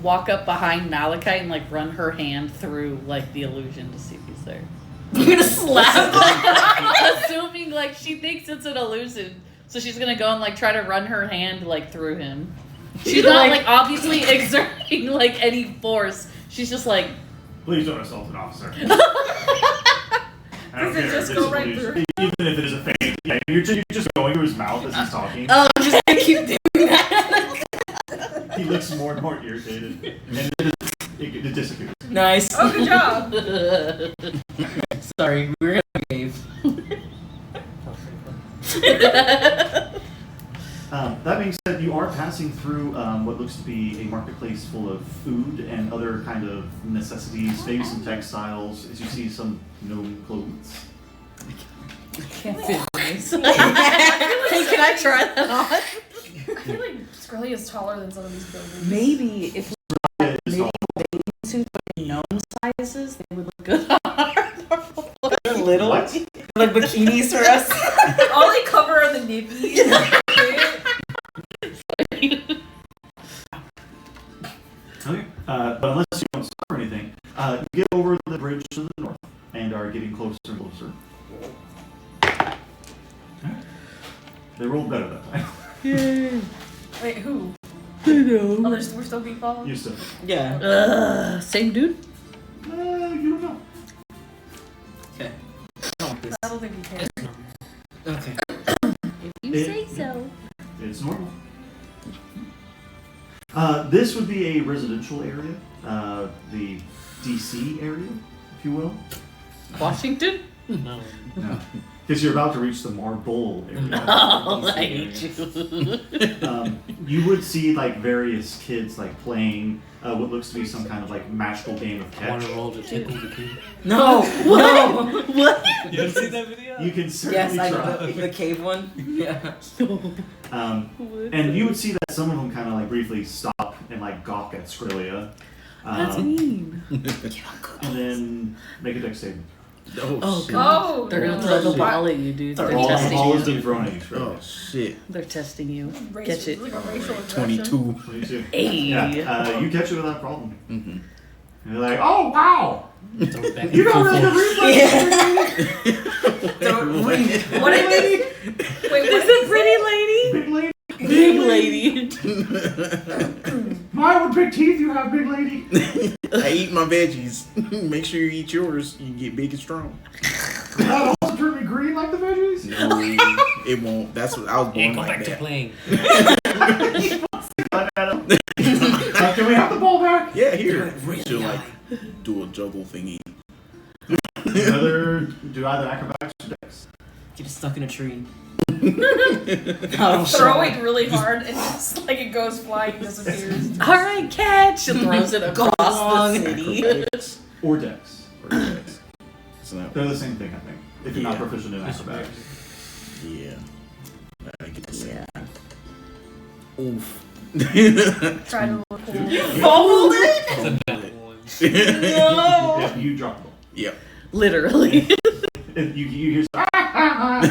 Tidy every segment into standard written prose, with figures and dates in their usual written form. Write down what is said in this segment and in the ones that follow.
walk up behind Malachite and like run her hand through like the illusion to see if he's there. You're gonna slap. Assuming like she thinks it's an illusion, so she's gonna go and like try to run her hand like through him. She's not like obviously exerting like any force. She's just like, please don't assault an officer. Does it just go right through? Even if it is a fake, yeah, you're just going through his mouth as he's talking. Oh, I'm just gonna keep doing that. He looks more and more irritated, and it disappears. Nice. Oh, good job. Sorry, we were in a cave. That being said, you are passing through what looks to be a marketplace full of food and other kind of necessities, maybe some textiles, as you see some gnome clothes. I can't fit this. Hey, can I try that on? I feel like Scully is taller than some of these buildings. Maybe if maybe bathing suits were gnome sizes, they would look good on our normal. Little? What? Like bikinis for us? All they cover are the nippies. Okay. But unless you don't stop or anything, you get over the bridge to the north and are getting closer and closer. Okay. They rolled better that time. Yay. Wait, who? I know. Oh, we're still being followed? Used to. Yeah. Same dude? You don't know. Okay. I don't think we can. Okay. If you say so. It's normal. This would be a residential area, the DC area, if you will. Washington? No. No. Because you're about to reach the Marble area. Oh, I hate you. You would see like various kids like playing what looks to be some kind of like magical game of catch. Want to roll to tickle the kid? No! No! What? You haven't seen that video? You can certainly Yes, try. the cave one? Yeah. And you would see that some of them kind of like briefly stop and like gawk at Skrilla. That's mean. And then make a dex saving. Oh, shit. God. Oh, They're going to throw the ball at you, dude. They're All testing is you. being thrown at you, Skrilla. Oh shit. They're testing you. racial, Catch it. like a racial aggression. 22. 22. Hey. Yeah, you catch it without problem. Mm-hmm. And you're like, oh wow! Throw it back You in full don't have force. the reflex. What is this? Wait, what Is it pretty lady? Big lady. Big lady. My, what big teeth you have, big lady. I eat my veggies. Make sure you eat yours. You get big and strong. That also turn me green like the veggies? No, it won't. That's what I was Yeah, born go like back to that. playing. Can we have the ball back? Yeah, here. She'll like do a juggle thingy. Do either acrobatics or dex. Get stuck in a tree. Throw it really hard and just like it goes flying and disappears. All right, catch. And throws it across the city. Acrobatics. Or dex. So now, They're the same thing, I think. If you're not Yeah. proficient in acrobatics. yeah. I get the same. Yeah. Oof. Try to look cool. Fumbled it? It's a bad one. No! Yeah, you drop the ball. Yep. Literally. If you hear I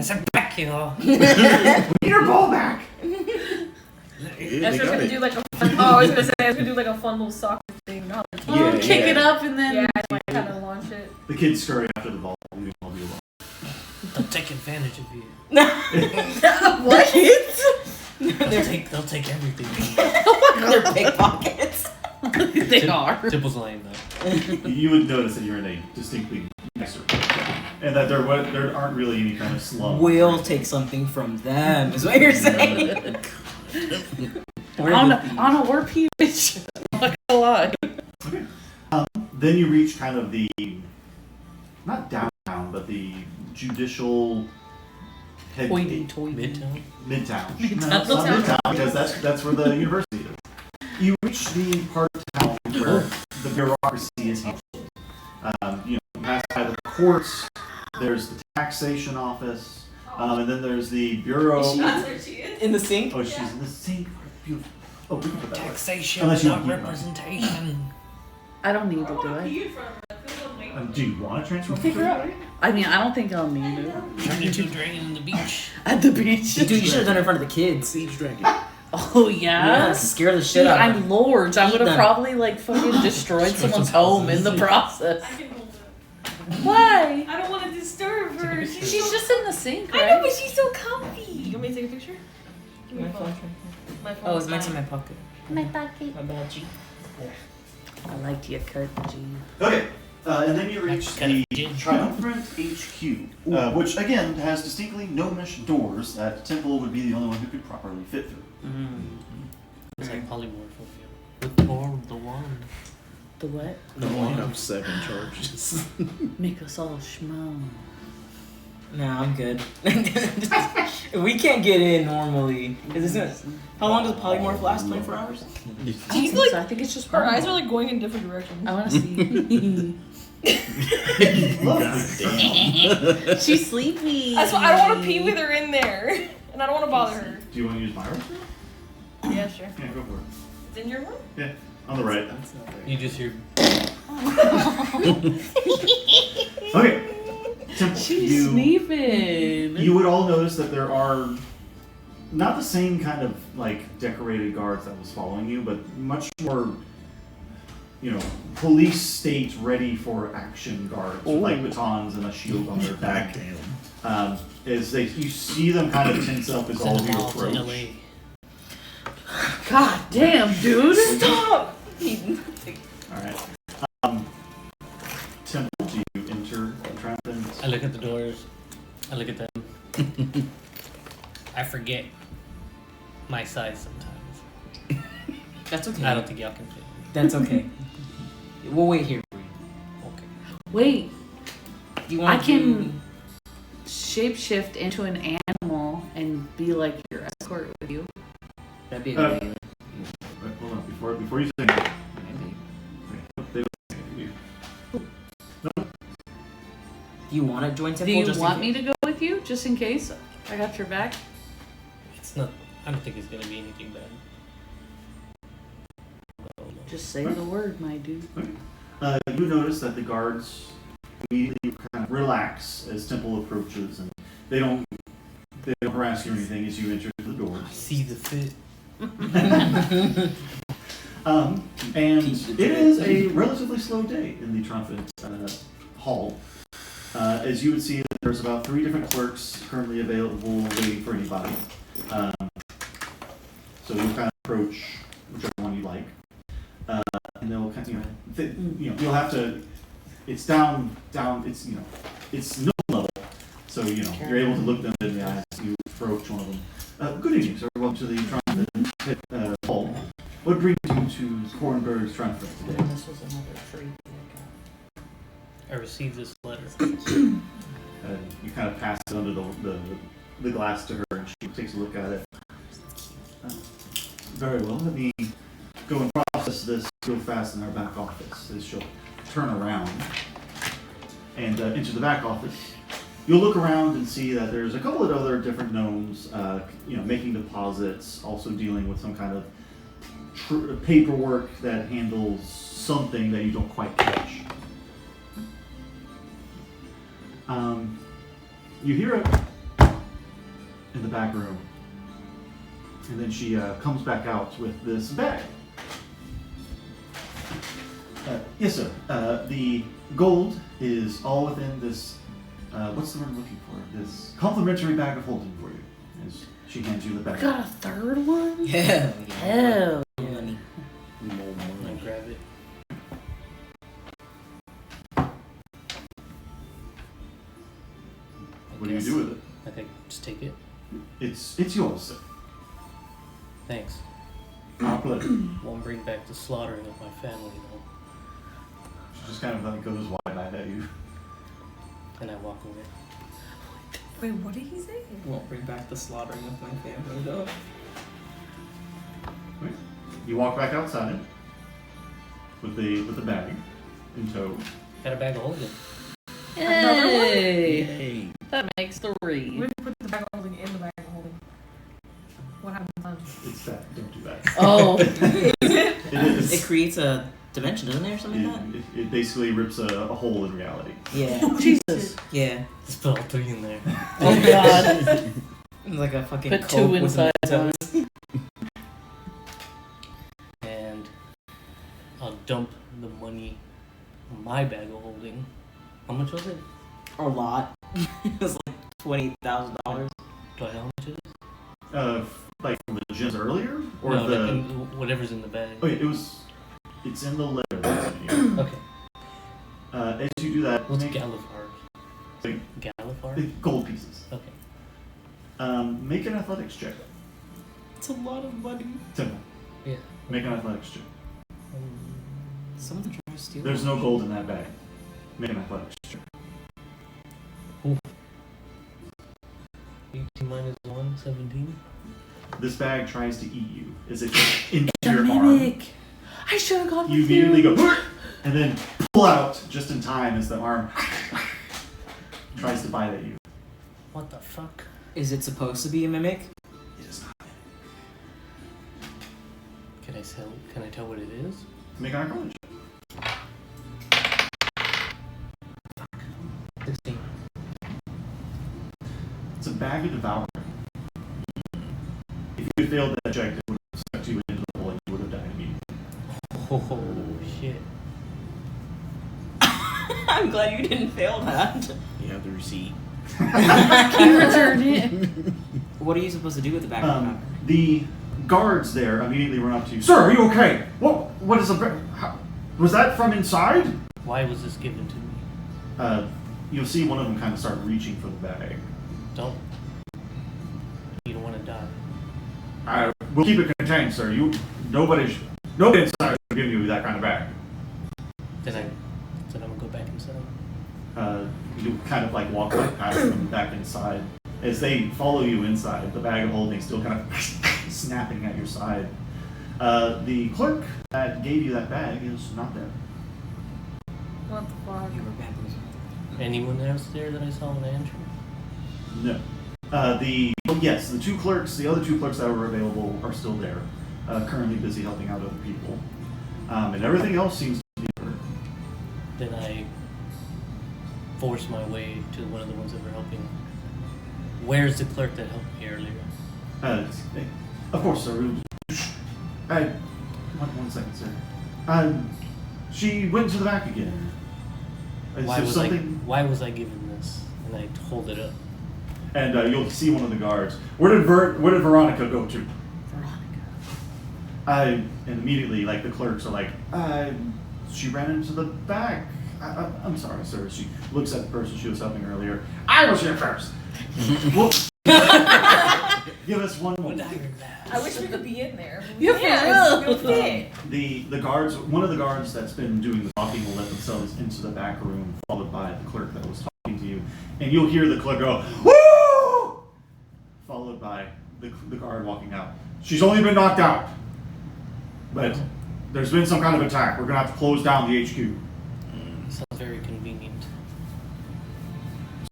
said back, you know. we need your ball back. Yeah, That's they just got gonna it. do like a fun, oh, I was gonna say I was gonna do like a fun little soccer thing. No, Yeah, Kick yeah. it up and then. yeah, like kind of launch it. The kids scurry after the ball, leaving all of you alone. They'll take advantage of you. What? They'll take everything. They're pickpockets. They are. Tipple's lame though. You would notice that you're in a distinctly nicer town, and that there aren't really any kind of slums. We'll take something from them, is what you're saying. On a war peevage. I'm not gonna lie. Okay. Then you reach kind of the, not downtown, but the judicial head Hoity-toity. Midtown. Midtown. Midtown. No, it's not Midtown, because that's where the university is. You reach the part of town where the bureaucracy is handled. You pass by the courts, there's the taxation office, and then there's the bureau. That's where she is. In the sink? Oh, she's in the sink. Beautiful. Oh, we can put that away. Taxation, Unless you not want to keep representation. I don't need it, do I? Do you want to transfer? Figure out. I mean, I don't think I'll need it. Turned into a dragon in the beach. At the beach. Dude, you should have done it in front of the kids. Siege dragon. Oh Yeah, yeah. scare the shit Dude, out of I'm them. Lords. I Eat would have them. probably like fucking destroyed someone's home in the process. I can hold it. Why? I don't want to disturb her. She's just in the sink, I know, right? but she's so comfy. You want me to take a picture? Give me My your phone. phone. My phone. Oh, it's next in my pocket. My pocket. My bad, G. I liked your cut, G. Okay, and then you reach That's kind the of Triumphant HQ, which again has distinctly no mesh doors that Temple would be the only one who could properly fit through. It's like polymorph. With the one. The what? No, I have 7 charges. Make us all schmo. Nah, I'm good. We can't get in normally. Is this how long does polymorph last? 24 hours? I She's think like- so. I think it's just Her eyes hormones. are like going in different directions. I want to see. She's sleepy. That's why I don't want to pee with her in there, and I don't want to bother her. Do you want to use my room? Yeah, sure. Yeah, go for it. It's in your room. Yeah, on the right. You just hear. Okay, Temple. She's sleeping. You would all notice that there are not the same kind of like decorated guards that was following you, but much more, police state ready for action guards with like batons and a shield on their back. You see them kind of tense up as all of you to approach. LA. God damn, dude. Stop. All right. Temple, do you enter the Triumphant? I look at the doors. I look at them. I forget my size sometimes. That's okay. I don't think y'all can fit. That's okay. We'll wait here. Okay. Wait, Do you I want can shapeshift into an animal and be like your escort with you. That'd be a good idea. Wait, hold on. Before you say that, Maybe. they would say you. Do you want to join Do Temple? you just in want me case? to go with you, just in case? I got your back. It's not. I don't think it's gonna be anything bad. Just say the word, my dude. You notice that the guards immediately kind of relax as Temple approaches, and they don't harass you or anything as you enter the doors. See the fit. And it is a relatively slow day in the Triumphant Hall. As you would see, there's about 3 different clerks currently available waiting for anybody. So you'll kind of approach whichever one you like. And they'll kind of, you'll have to, it's down, it's no level. So, you're able to look them in the eyes. You approach one of them. Good evening, sir. Welcome to the Triumphant Hall. What brings you to Kornberg's Triumphant today? This was another free. I received this letter. You kind of pass it under the glass to her, and she takes a look at it. Very well. Let me go and process this real fast in our back office. As she'll turn around and enter the back office. You'll look around and see that there's a couple of other different gnomes, making deposits, also dealing with some kind of paperwork that handles something that you don't quite catch. You hear it in the back room, and then she comes back out with this bag. Yes, sir. The gold is all within this. What's the word I'm looking for? This complimentary bag of holding for you. As she hands you the bag. Got a third one? Yeah. Hell. Money. I grab it. What do you do with it? Okay, just take it. It's yours, sir. Thanks. Our pleasure. Won't bring back the slaughtering of my family though. She just kind of like goes wide-eyed at you. And I walk away. Wait, what did he say? Won't bring back the slaughtering of my family, though. You walk back outside with the bag in tow. Got a bag of holding. Hey. Hey. That makes 3. What if you put the bag of holding in the bag of holding? What happens It's that. Don't do that. Oh. It is. It creates a dimension, doesn't it, or something like that? It basically rips a hole in reality. Yeah. Jesus. Yeah. Just put all 3 in there. Oh god. It's like a fucking Put Coke 2 with inside some one. I'll dump the money in my bag of holding. How much was it? A lot. It was like $28,000. Do I know how much it is? Like from the gems earlier, or No, the whatever's in the bag. oh yeah, it's in the letter that's in here. Okay. As you do that, What's make Gallifard? Like- Gallifard? gold pieces. Okay. Make an athletics check. It's a lot of money. Simple. Yeah. Make an athletics check. Someone's trying to steal. There's no gold in that bag. Make an athletics check. 18 minus 1, 17. This bag tries to eat you. As it gets into your arm. Dominic, I should have gone You with immediately you. go and then pull out just in time as the arm tries to bite at you. What the fuck? Is it supposed to be a mimic? It is not. Can I tell what it is? Make an arcana check. 16. It's a bag of devouring. If you had failed that check, it would have sucked you into the hole and you would have died immediately. Oh shit. I'm glad you didn't fail that. You have the receipt. Can you return it? What are you supposed to do with the bag? The guards there immediately run up to you. Sir, are you okay? What is was that from inside? Why was this given to me? You'll see one of them kind of start reaching for the bag. Don't. You don't want to die. We'll keep it contained, sir. Nobody inside is giving you that kind of bag. Then I'm gonna go back inside. You kind of like walk right past them back inside. As they follow you inside, the bag of holding still kind of snapping at your side. The clerk that gave you that bag is not there. What the fuck? You were bamboozled. Anyone else there that I saw when I entered? No. Yes, the other two clerks that were available are still there, currently busy helping out other people. And everything else seems to be ordered. Then I forced my way to one of the ones that were helping. Where's the clerk that helped me earlier? Of course, sir. One second, sir. She went to the back again. Why was I given this? And I hold it up. And you'll see one of the guards. Where did Veronica go to? Veronica. And immediately, like, the clerks are like, she ran into the back. I'm sorry, sir. She looks at the person she was helping earlier. I was here first. Well, give us one more. I wish we could be in there. Yeah, for real. You'll fit. The guards, one of the guards that's been doing the talking will let themselves into the back room, followed by the clerk that was talking to you. And you'll hear the clerk go, "Woo!" Followed by the guard walking out. She's only been knocked out. But there's been some kind of attack. We're going to have to close down the HQ. Sounds very convenient.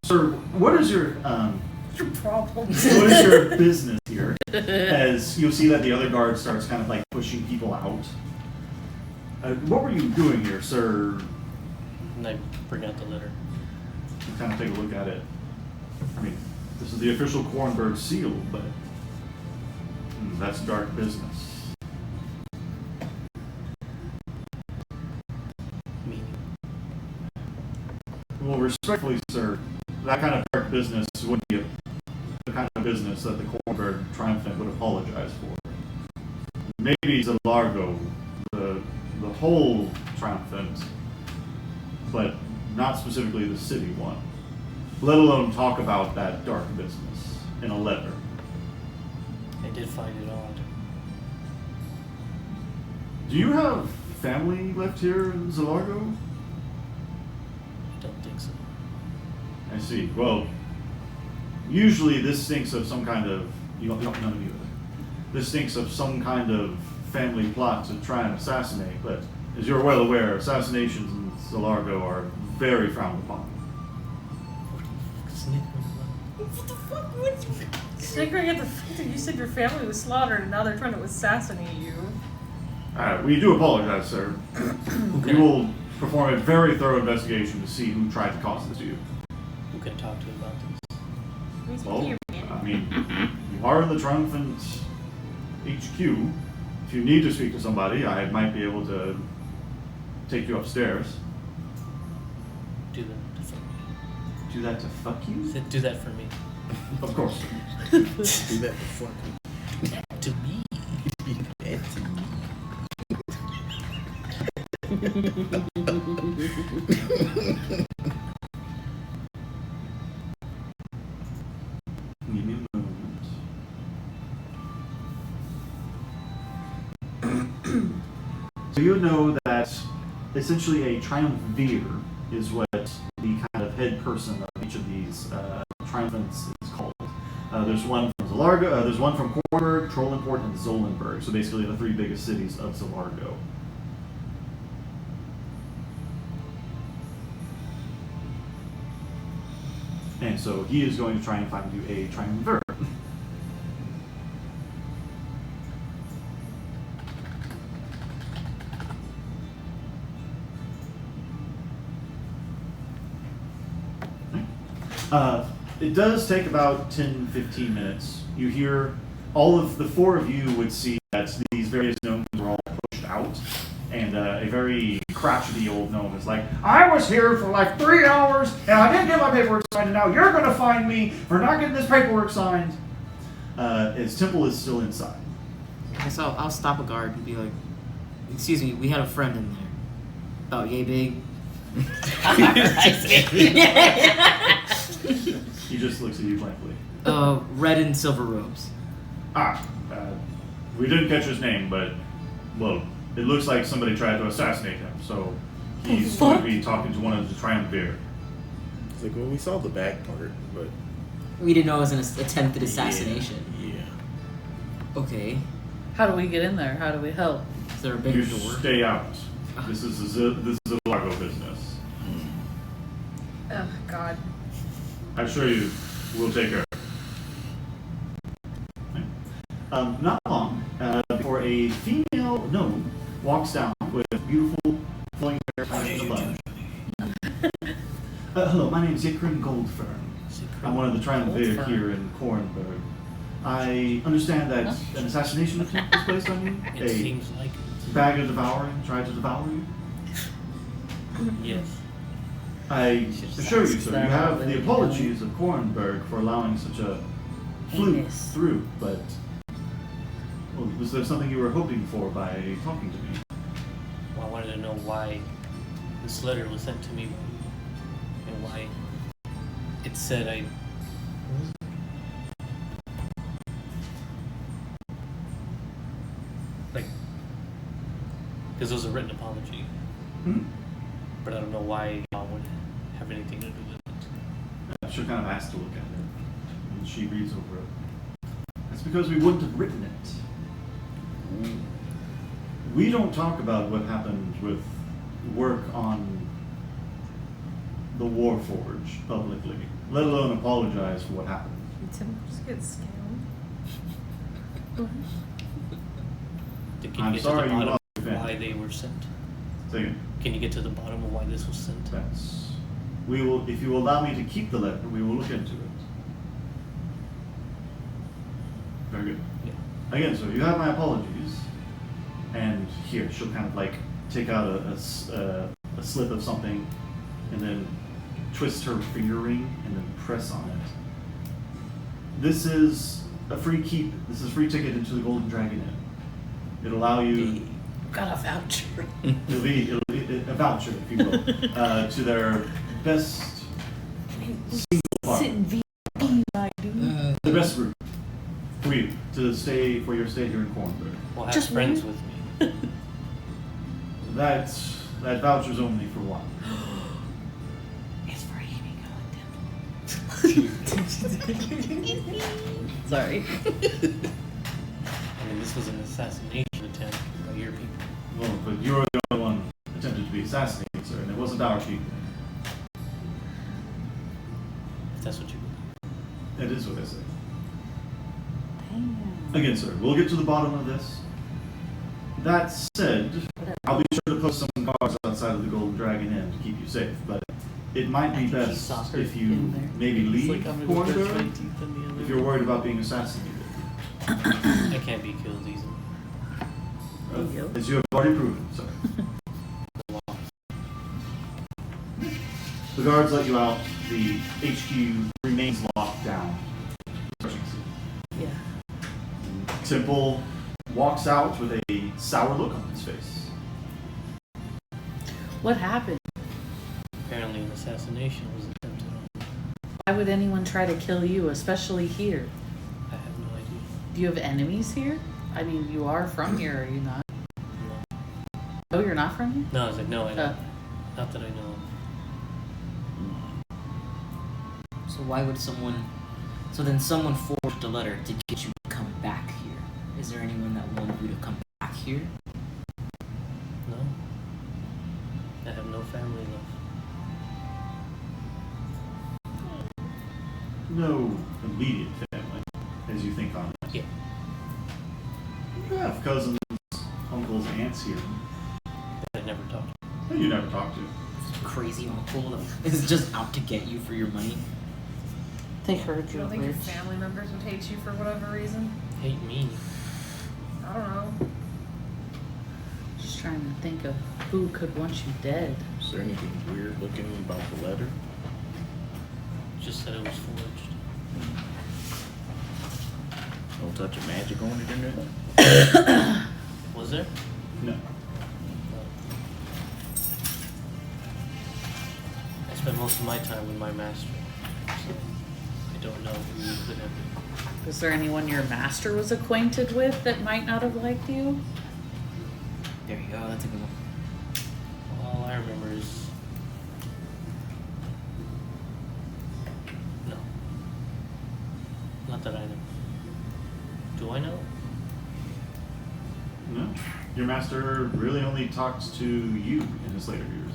Sir, what is your Your problem. what is your business here? As you'll see that the other guard starts kind of like pushing people out. What were you doing here, sir? And I bring out the letter. You kind of take a look at it. I mean, this is the official Cornberg seal, but that's dark business. Meaning. Well, respectfully, sir, that kind of dark business wouldn't be the kind of business that the Cornberg Triumphant would apologize for. Maybe Zalargo, the whole Triumphant, but not specifically the city one. Let alone talk about that dark business in a letter. I did find it odd. Do you have family left here in Zalargo? I don't think so. I see. Well, usually this stinks of some kind of, none of you. This stinks of some kind of family plot to try and assassinate, but as you're well aware, assassinations in Zalargo are very frowned upon. What the fuck? What's snickering at the fact that you said your family was slaughtered and now they're trying to assassinate you? We do apologize, sir. We will perform a very thorough investigation to see who tried to cause this to you. Who can I talk to about this? Well, I mean, you are in the Triumphant HQ. If you need to speak to somebody, I might be able to take you upstairs. Do that for me. Do that to fuck you? Said, do that for me. Of course. Do that before. To me. Give me a moment. So you know that essentially a triumvir is what the kind of head person of each of these triumphants is called. There's one from Zalargo, there's one from Kornberg, Trollenport, and Zolenberg. So basically the three biggest cities of Zalargo. And so he is going to try and find you a triumvir. It does take about 10-15 minutes. You hear all of the four of you would see that these various gnomes were all pushed out, and a very crotchety old gnome is like, I was here for like 3 hours, and I didn't get my paperwork signed, and now you're going to find me for not getting this paperwork signed. His temple is still inside. Okay, so I'll stop a guard and be like, excuse me, we had a friend in there. About yay big. He just looks at you blankly. Red and silver robes. We didn't catch his name, but, well, it looks like somebody tried to assassinate him, so he's going to be talking to one of the triumvir. It's like, well, we saw the back part, but We didn't know it was an attempted assassination. Yeah. Okay. How do we get in there? How do we help? Is there a big You door? stay out. This is a Largo business. Oh, God. I assure you, we'll take care of it. Not long before a female gnome walks down with beautiful flowing hair tied in a bun. Hello, my name is Ikrin Goldfern. I'm one of the triumvirs here in Kornberg. I understand that an assassination attempt was placed on you. It seems like Bag of devouring tried to devour you. yes. I assure you, sir, you that have really the apologies of Kornberg for allowing such a fluke Heinous. through, but well, was there something you were hoping for by talking to me? Well, I wanted to know why this letter was sent to me and why it said I. Like, because it was a written apology, Hmm? but I don't know why y'all would have anything to do with it. She'll kind of ask to look at it, and she reads over it. That's because we wouldn't have written it. We don't talk about what happened with work on the Warforge publicly, let alone apologize for what happened. Tim just get scammed. Can I'm you get sorry to the you bottom lost of your family. why they were sent? Second, Can you get to the bottom of why this was sent? we will, if you will allow me to keep the letter, we will look into it. Very good. Yeah. Again, so you have my apologies, and here she'll kind of like take out a slip of something, and then twist her finger ring, and then press on it. This is a free keep. This is a free ticket into the Golden Dragon Inn. It'll allow you. Got a voucher. It'll be a voucher, if you will, to their best single bar. The best room for you to stay for your stay here in Kornberg. Well, have Just friends one? with me. That voucher's only for one. It's for Amy Sorry. I mean, this was an assassination attempt by your people. Well, but you're the only one attempted to be assassinated, sir, and it wasn't our people. If that's what you believe. That is what I say. Damn. Again, sir, we'll get to the bottom of this. That said, I'll be sure to put some guards outside of the Golden Dragon Inn to keep you safe, but it might be best if you maybe leave Kornberg if you're worried about being assassinated. I can't be killed easily. As you have already proven, sir. guards let you out. The HQ remains locked down. Yeah. Temple walks out with a sour look on his face. What happened? Apparently an assassination was attempted on. Why would anyone try to kill you, especially here? I have no idea. Do you have enemies here? I mean, you are from here, are you not? No. Oh, you're not from here? No, I was like, no, I Uh, don't. Not that I know of. So why would someone... So then someone forged a letter to get you to come back here. Is there anyone that wanted you to come back here? No. I have no family left. No immediate family, as you think on it. Yeah. You have cousins, uncles, aunts here That I never talked to. that you never talked to. Crazy uncle that is just out to get you for your money. They heard You you're don't think your rich. family members would hate you for whatever reason? Hate me. I don't know. Just trying to think of who could want you dead. Is there anything weird looking about the letter? Just that it was forged. No touch of magic on it in there? Was there? No. I spent most of my time with my master, so I don't know who you could have been. Is there anyone your master was acquainted with that might not have liked you? There you go, that's a good one. All I remember is no. Not that I know. Do I know? No. Your master really only talks to you in his later years.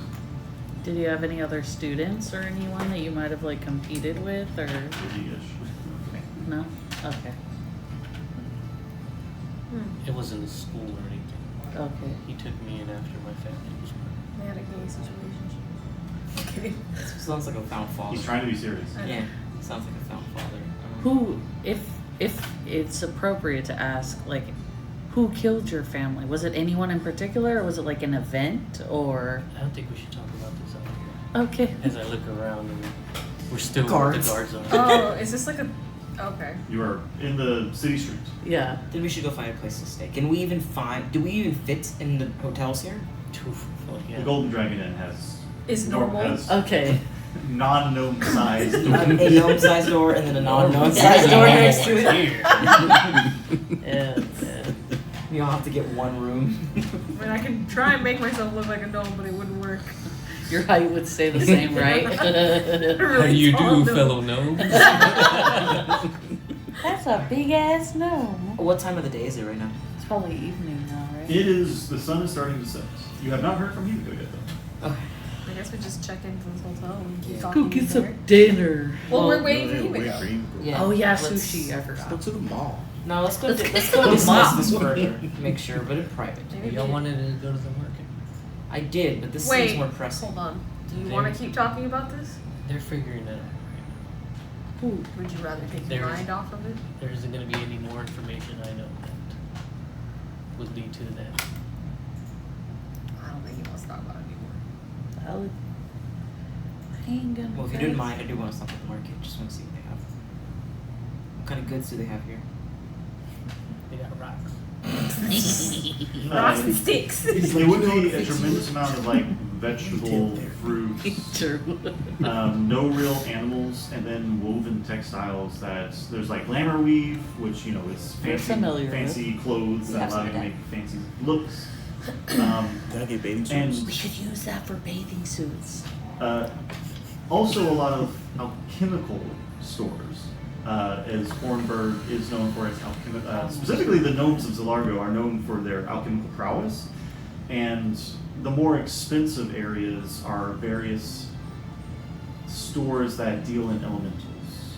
Did you have any other students or anyone that you might have like competed with or Ish. no? Okay. It wasn't a school or anything. Okay. He took me in after my family was murdered. They had a gay situation. Okay. This sounds like a found father. He's trying to be serious. Yeah, sounds like a found father. Who, if it's appropriate to ask, like, who killed your family? Was it anyone in particular, or was it like an event, or? I don't think we should talk about this out here. Okay. As I look around and we're still Guards. with the guards on. Oh, is this like a... Okay. You are in the city streets. Yeah. Then we should go find a place to stay. Can we even find... Do we even fit in the hotels here? Yeah. The Golden Dragon Inn has Is normal? has Okay. non-gnome sized A gnome-sized door and then a non-gnome-sized door next to it. Yeah. We all have to get one room. I mean, I can try and make myself look like a gnome, but it wouldn't work. Your height would stay the same, right? How do you do, fellow gnomes? That's a big ass gnome. What time of the day is it right now? It's probably evening now, right? It is, the sun is starting to set. You have not heard from Himiko yet, though. Okay. I guess we just check into this hotel and keep Yeah. talking. Go get in some there. dinner. Well, we're No, waiting for they you wait to for go. you. Yeah. Oh yeah, let's- sushi. I Let's go forgot. to the mall. No, let's go. Let's Let's go go to the mall. discuss this further. Make sure, but in private. Maybe Y'all we- wanted to go to the market. I did, but this Wait, seems more pressing. hold on. Do you Okay. want to keep talking about this? They're figuring it out right Ooh. Would you rather take your There's- mind off of it? now. There isn't going to be any more information I know that would lead to that. I don't think he wants to talk about it anymore. Valid. I ain't gonna. Well, if you didn't mind, I do want to stop at the market. Just want to see what they have. What kind of goods do they have here? They got rocks. Rocks and sticks. It would be a tremendous amount of like vegetable, fruits, True. no real animals, and then woven textiles that there's like glamour weave, which you know is We're fancy, familiar with. fancy clothes We that have allow some you to of make fancy looks. Um, Did I get bathing And- suits? We could use that for bathing suits. Also, a lot of alchemical stores, as Hornburg is known for its specifically the gnomes of Zalargo are known for their alchemical prowess, and the more expensive areas are various stores that deal in elementals.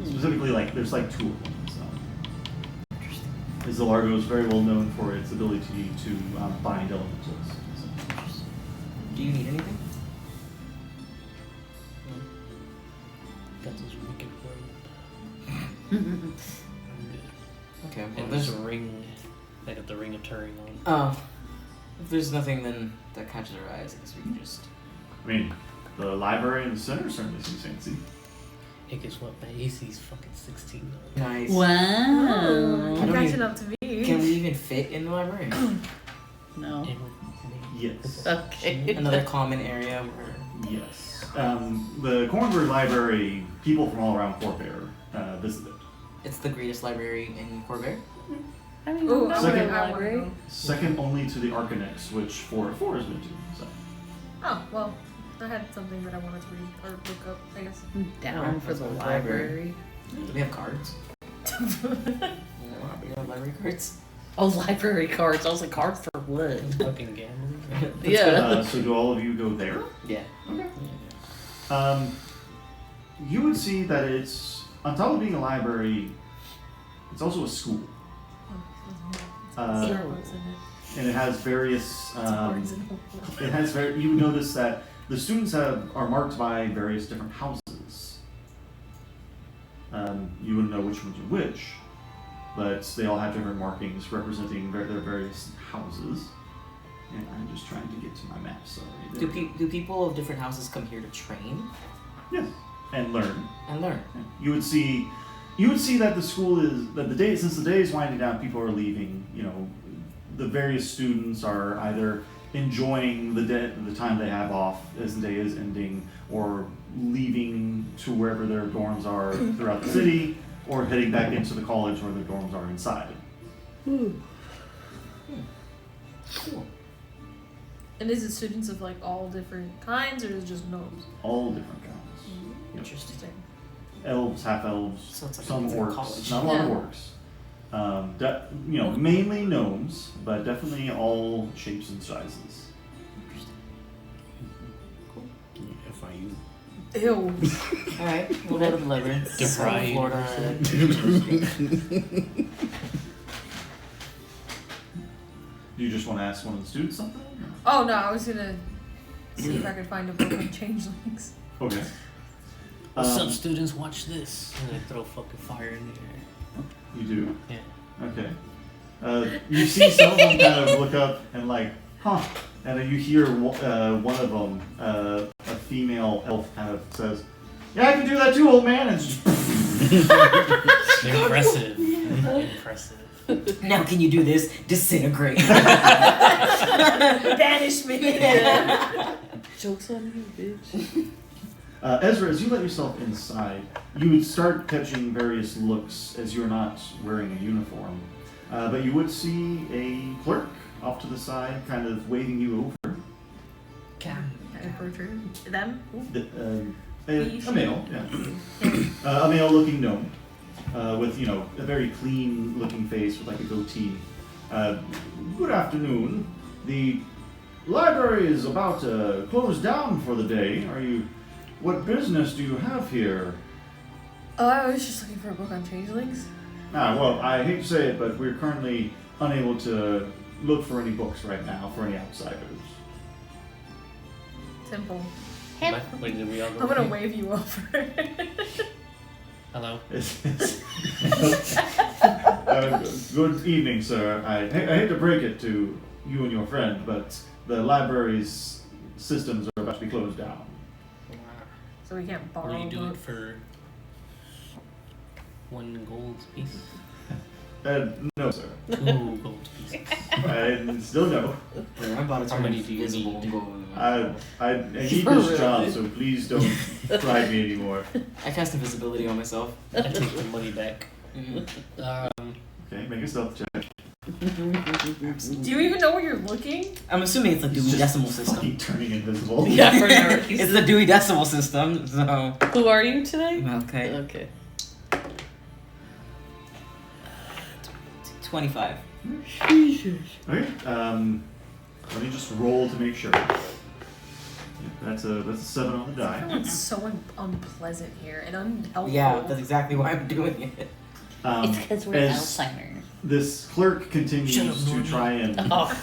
Specifically, like there's like two of them. So. Zalargo is very well known for its ability to bind elementals. Do you need anything? Got this wicked robe. Okay, well, And there's... there's a ring. I got the ring of Turing on. Oh. If there's nothing then that catches our eyes, I guess we can just... I mean, The library in the center certainly seems fancy. Hey, guess what? My AC's fucking 16. Nice. Wow. I don't Catching even- up to me. Can we even fit in the library? No. Yes. Okay. Another common area where. Yes. The Cornbury Library, people from all around Fort Bear visit it. It's the greatest library in Corvair. I mean, Ooh, I'm I not Second- in the wanna library. go. Second only to the Arcanex, which 4 has been to. So. Oh, well, I had something that I wanted to read or look up, I guess. I'm down for the library. Do we have cards? We have library cards. Oh, library cards. I was like, cards for what? Fucking gambling. Yeah. So do all of you go there? Yeah. Okay. You would see that it's, on top of being a library, it's also a school. Starbucks in it. And it has various, Barnes and Noble. you notice that the students are marked by various different houses. You wouldn't know which ones are which, but they all have different markings representing their various houses. And I'm just trying to get to my map, sorry. Do people of different houses come here to train Yes, and learn. and learn? You would see that the school is that since the day is winding down, people are leaving. You know, the various students are either enjoying the time they have off as the day is ending, or leaving to wherever their dorms are throughout the city, or heading back into the college where their dorms are inside. Cool. And is it students of like all different kinds, or is it just gnomes? All different kinds. Interesting. Elves, half elves, So it's like some a orcs, college. not a lot of orcs. Mainly gnomes, but definitely all shapes and sizes. FIU. Ew. Alright, we'll go to the library. DeVry Florida. Do you just want to ask one of the students something? Oh no, I was gonna see if I could find a book on changelings. Okay. What's up, students? Watch this. And I throw fucking fire in the air. You do? Yeah. Okay. You see some of them kind of look up and like, huh. And then you hear one of them, a female elf kind of says, yeah, I can do that too, old man. And it's just Impressive. Impressive. Now can you do this? Disintegrate. Banishment. Joke's on you, bitch. Ezra, as you let yourself inside, you would start catching various looks as you're not wearing a uniform. But you would see a clerk off to the side, kind of waving you over. Can I approach her? Them? A male, yeah. A male-looking gnome with, a very clean-looking face with like a goatee. Good afternoon. The library is about to close down for the day. What business do you have here? Oh, I was just looking for a book on changelings. Well, I hate to say it, but we're currently unable to look for any books right now for any outsiders. Simple. Wait, did we all go? I'm gonna wave you over. Hello. Good evening, sir. I hate to break it to you and your friend, but the library's systems are about to be closed down. So we can't borrow Will you a do book. it for 1 gold piece? No, sir. 2 gold pieces. I still no. I'm about to How turn many do you invisible. need? I need this job, so please don't try me anymore. I cast invisibility on myself. I take the money back. Okay, make a stealth check. Do you even know where you're looking? I'm assuming it's a Dewey Just Decimal System. fucking turning invisible. Yeah, for no reason. It's the Dewey Decimal System, so. Who are you today? Okay. Okay. 25. Okay. Let me just roll to make sure. Yeah, that's a 7 on the die. Everyone's so unpleasant here and unhelpful. Yeah, that's exactly why I'm doing it. It's because we're as Alzheimer's. This clerk Shut continues up, to Norman. try and Oh,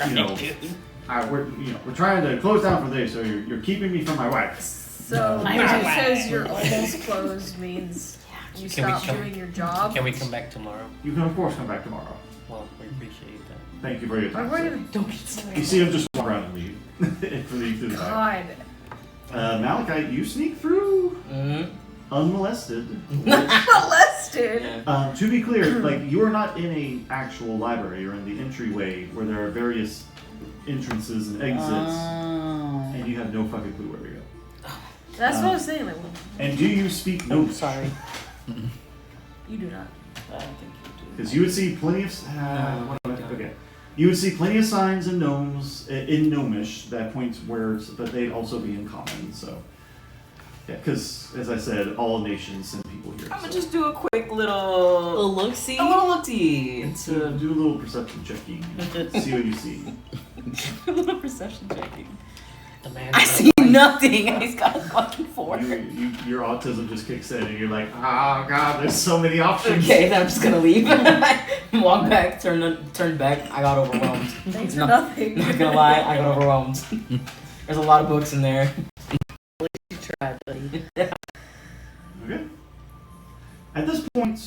we're trying to close down for the day, so you're keeping me from my wife. So My which wife. says you're almost closed means you Can we stop come- doing your job. Can we come back tomorrow? You can of course come back tomorrow. Well, we appreciate that. Thank you for your time. Why sir. would don't get You see him just walk around and leave. For the guy. God. Malachite, you sneak through unmolested. Molested. Yeah. To be clear, like you are not in a actual library. You're in the entryway where there are various entrances and exits, and you have no fucking clue where to go. That's what I was saying. Like, And do you speak Gnomish? Sorry. you do not. I don't think you do. Because you would see plenty of okay. You would see plenty of signs in gnomes in Gnomish that point where, but they'd also be in common. So, yeah, because as I said, all nations send people here. I'm gonna so. just do a quick little look-see? a little look-see. So do a little perception checking. See what you see. A little perception checking. The man. I see nothing. He's got a fucking 4. Your autism just kicks in, and you're like, oh god, there's so many options. Okay, then I'm just gonna leave. Walk back, turn back. I got overwhelmed. Thanks for Not- nothing. Not gonna lie, I got overwhelmed. There's a lot of books in there. You tried, buddy. Okay. At this point,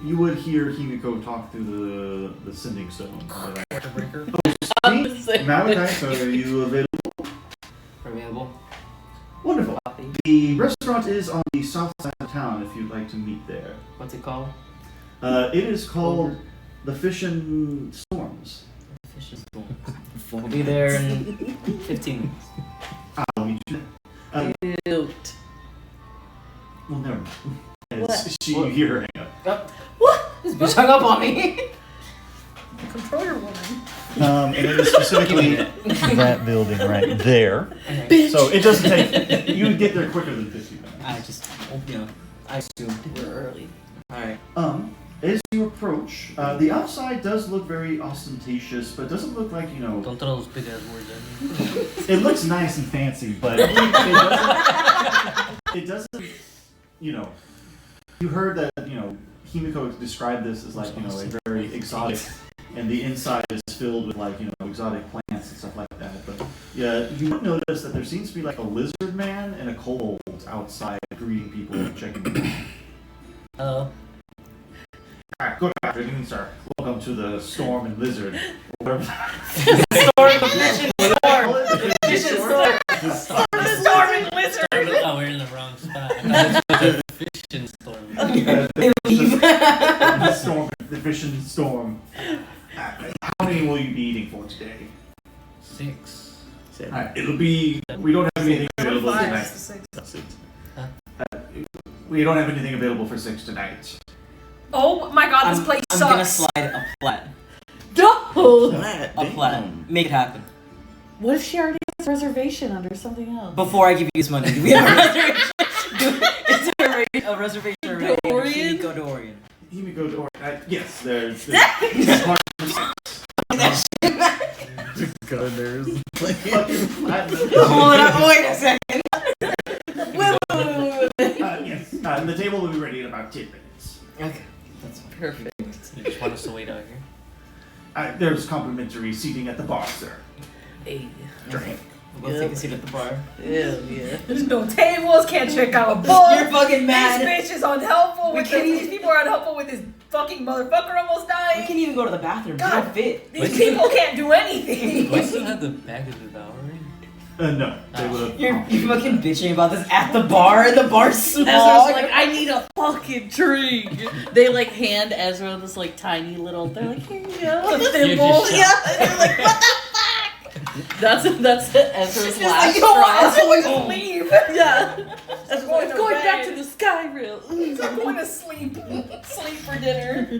you would hear Himiko talk through the sending stone. Water breaker. Malachi, so are you available? Available. Wonderful. The restaurant is on the south side of town if you'd like to meet there. What's it called? It is called the Fish and Storms. Fish is cool. We'll be there in 15 minutes. I'll meet you there. Cute. Well, never mind. What? You hear her hang up. What? This bitch hung up on me. Control your woman. And it is specifically that building right there. Okay. So it doesn't take, you would get there quicker than 50 minutes. I just, I assumed. We're early. Alright. As you approach, the outside does look very ostentatious, but doesn't look like, Don't throw those big ass words at me. it looks nice and fancy, but it doesn't, you heard that, Himiko described this as like, a very exotic, and the inside is filled with like, exotic plants and stuff like that. But yeah, you would notice that there seems to be like a lizard man and a kobold outside greeting people and checking them out. Hello. Alright, good afternoon, sir. Welcome to the Storm and Lizard. Or whatever. Storm the fish and storm. The Fish and storm. The Storm and lizard. Oh, we're in the wrong spot. The fish and storm. The storm, the fish and storm. How many will you be eating for today? 6. Alright, it'll be. We don't have anything available Five, tonight. six. We don't have anything available for 6 tonight. Oh my god, this place I'm gonna sucks. slide a plat. No! A plat. Make it happen. What if she already has a reservation under something else? Before I give you this money, do we have a reservation? Is there a reservation already? Dorian? Go to Orion. Himiko to yes, there's. Gunners. Hold it up, wait a second. Yes, and the table will be ready in about 10 minutes. Okay, that's fine. Perfect. You just want us to wait out here? There's complimentary seating at the bar, sir. Hey. Drink. We'll take a seat at the bar. Hell yeah. There's no tables, can't check out a book. You're fucking mad. This bitch is unhelpful We with can't this. even- These people are unhelpful with this fucking motherfucker almost We dying. can't even go to the bathroom. God. We don't fit. These people can't do anything. Do I still have the bag of devouring? No, they would have. You're fucking bitching about this at the bar, and the bar's small. Ezra's like, I need a fucking drink. They like hand Ezra this like tiny little. They're like, here you go. The thimble. just Yeah. And they're like, what the fuck? That's Ezra's It's last like, you know what? straw. I'm going Let's home. leave. Yeah. Ezra's going like, it's to going bed. back to the sky rail. I'm going to sleep. Sleep for dinner. Go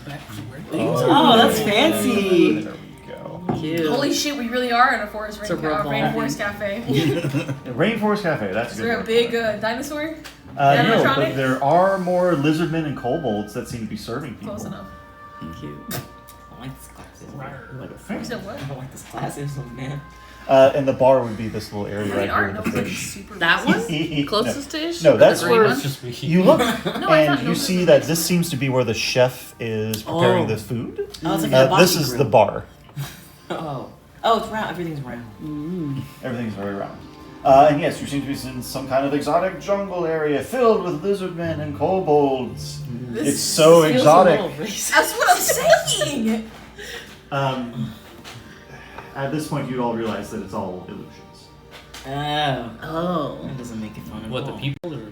back to where? Oh, that's fancy. There we go. Cute. Holy shit, we really are in a forest It's a revolving. rainforest cafe. Rainforest Cafe, that's Is a good. there a word big for it. dinosaur? No, animatronic? but there are more lizardmen and kobolds that seem to be serving people. Close enough. Cute. I like this glasses. You said what? I don't like this glasses, oh man. And the bar would be this little area There right are here no with the things fish. super That busy. one? Closest to ish? No, that's The green where- one? It's just me. You look I thought and you those see were that busy. this seems to be where the chef is preparing Oh. this food. Oh, it's like a hibachi This is grill. the bar. Oh, it's round. Everything's round. Everything's very round. And yes, you seem to be in some kind of exotic jungle area filled with lizardmen and kobolds. It's so Feels a exotic. little racist. That's what I'm saying. At this point, you'd all realize that it's all illusions. Oh. That doesn't make it fun at What, the all. people or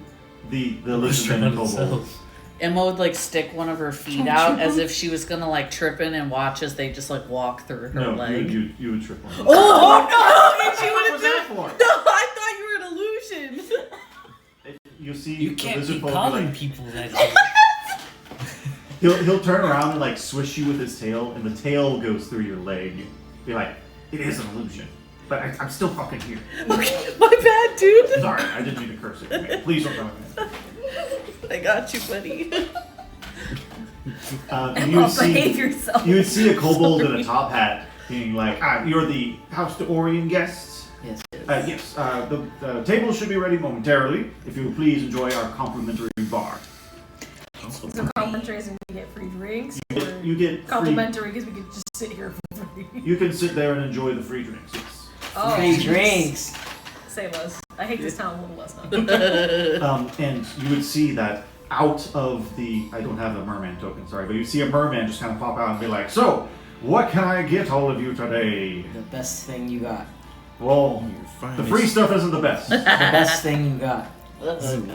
The lizard and kobolds. Emma would like stick one of her feet out as if she was gonna like trip in and watch as they just like walk through her No, leg. you would trip on. Oh no! And she What wouldn't was do that it. for? No, I thought you were an illusion. You'll see you the can't lizard keep folk calling like, people that. he'll turn around and like swish you with his tail, and the tail goes through your leg. Be like, it is an illusion, but I'm still fucking here. Okay, my bad, dude. Sorry, I didn't mean to curse at you. Please don't come at me. I got you, buddy. You would behave see yourself. you would see a kobold in a top hat being like, you're the House to Orion guests. Yes. Yes, the table should be ready momentarily. If you would please enjoy our complimentary bar. So complimentary is when we get free drinks, or You get free, complimentary because we could just sit here for free. you can sit there and enjoy the free drinks. Yes. Oh, Free drinks. Say less. I hate this town a little less now. And you would see that out of the, I don't have a merman token, sorry, but you see a merman just kind of pop out and be like, so, what can I get all of you today? The best thing you got. Well, Your the free stuff isn't the best. The best thing you got.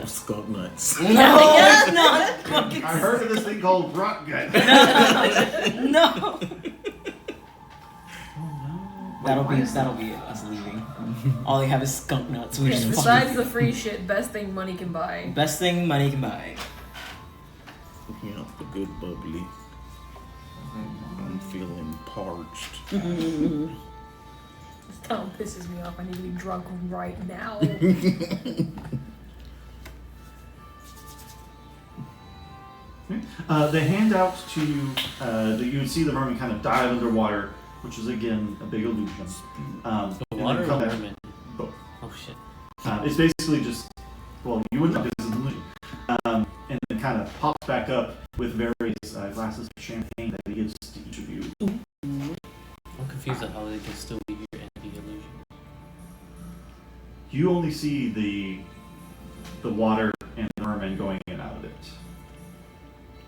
Skunk nuts. No, it's not. Fucking I heard of this thing called rock gut. no. That'll be it. Us leaving. All they have is skunk nuts. We just Besides fucking the free shit, best thing money can buy. best thing money can buy. You know, the good bubbly. I'm feeling parched. This town pisses me off. I need to be drunk right now. They hand out to you, you would see the merman kind of dive underwater, which is again a big illusion. The And then water come or back- merman? both. Oh shit. It's basically just, well, you wouldn't know because it's an illusion. And then kind of pops back up with various glasses of champagne that he gives to each of you. I'm confused at how they can still be here and be illusion. You only see the water and the merman going in and out of it.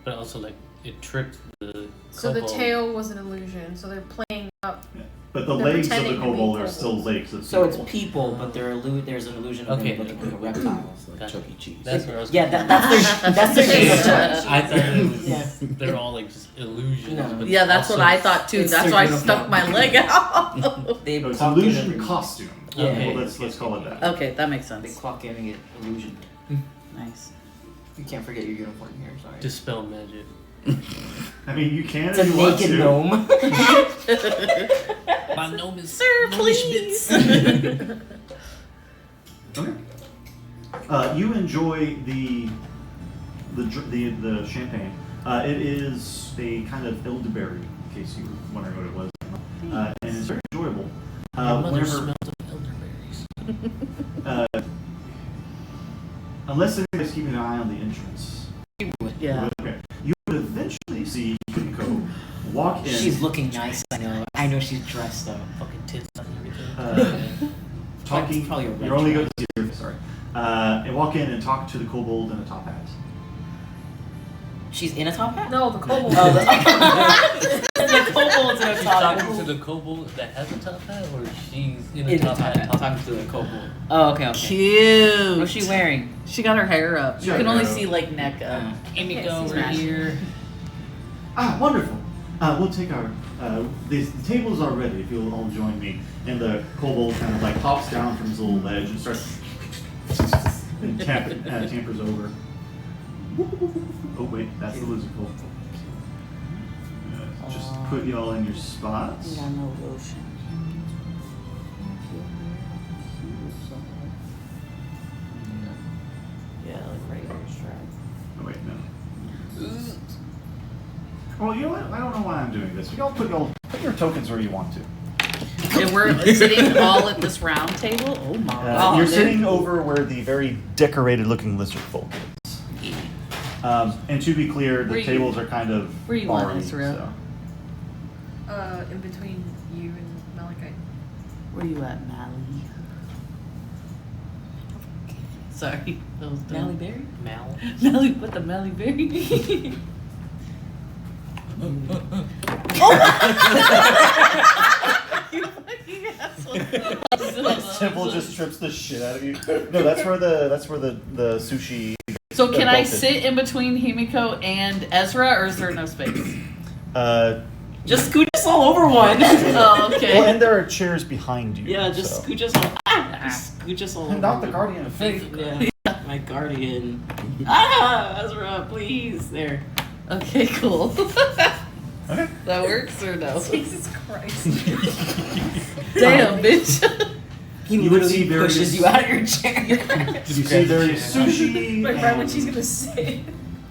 But also, like, it tripped the. So the kobold. tail was an illusion. So they're playing up. But the They're legs of the pretending to be kobold are still kobolds. legs of So it's people. people, but there's an illusion of Okay. them looking like a reptile. It's like Gotcha. Chuck E. Cheese. That's where I was. Yeah, that's their game of touch. I thought it was. Yeah. They're all like just illusions. No. But Yeah, that's also, what I thought too. It's That's their why I uniform. stuck my leg out. They So it's clock in illusion every- costume. Yeah. Well, let's call it that. Okay, that makes They sense. clock in and get illusion. Nice. You can't forget your uniform here. Sorry. Dispel magic. I mean, you can It's a if you want naked to. gnome. My gnome is. Sir, please. Okay. You enjoy the champagne. It is a kind of elderberry, in case you were wondering what it was, and it's very enjoyable. My mother Whenever, smells of elderberries. unless anybody's keeping an eye on the entrance, Yeah. okay, you would eventually see Kimiko walk in. She's looking nice. I know she's dressed up. Fucking tits and everything. Talking. Probably a red You're only flag. going to see her. Sorry. And walk in and talk to the kobold in a top hat. She's in a top hat? No, the kobold. Oh, the kobold's in a She's top talking to hat. the kobold that has a top hat, or she's in a In a top hat talking talking to the kobold. Oh, okay, okay. Cute. What's she wearing? She got her hair up. She You got can her only hair see like neck up. Amy, can't go see over that. here. Wonderful. We'll take our. The tables are ready. If you'll all join me. And the kobold kind of like hops down from his little ledge and starts and tampers over. Oh wait, that's the lizard folk. Just put y'all in your spots. Got no lotion. Yeah, like right here, strap. Oh wait, no. Well, you know what? I don't know why I'm doing this. Y'all put your tokens where you want to. And we're sitting all at this round table. Oh my god. You're dude. sitting over where the very decorated-looking lizard folk is. And to be clear, the Where you- tables are kind of where you want, barry, Israel? so. In between you and Malachite. Where you at, Mally? Sorry, that was dumb. Mally Berry? Mal. Mally, what the Mally Berry? You fucking asshole. temple just trips the shit out of you. No, that's where the sushi. So can I belted. sit in between Himiko and Ezra, or is there no space? Just scooch us all over one. Oh, okay. Well, and there are chairs behind you. Yeah, just so. scooch us all. Just scooch us all over. Not the guardian of faith. Yeah, my guardian. Ezra, please. There. Okay, cool. Okay. That works or no? Jesus Christ. Damn, bitch. He You would literally see various- pushes you out of your chair. You see various sushi. Like right when and- she's gonna say.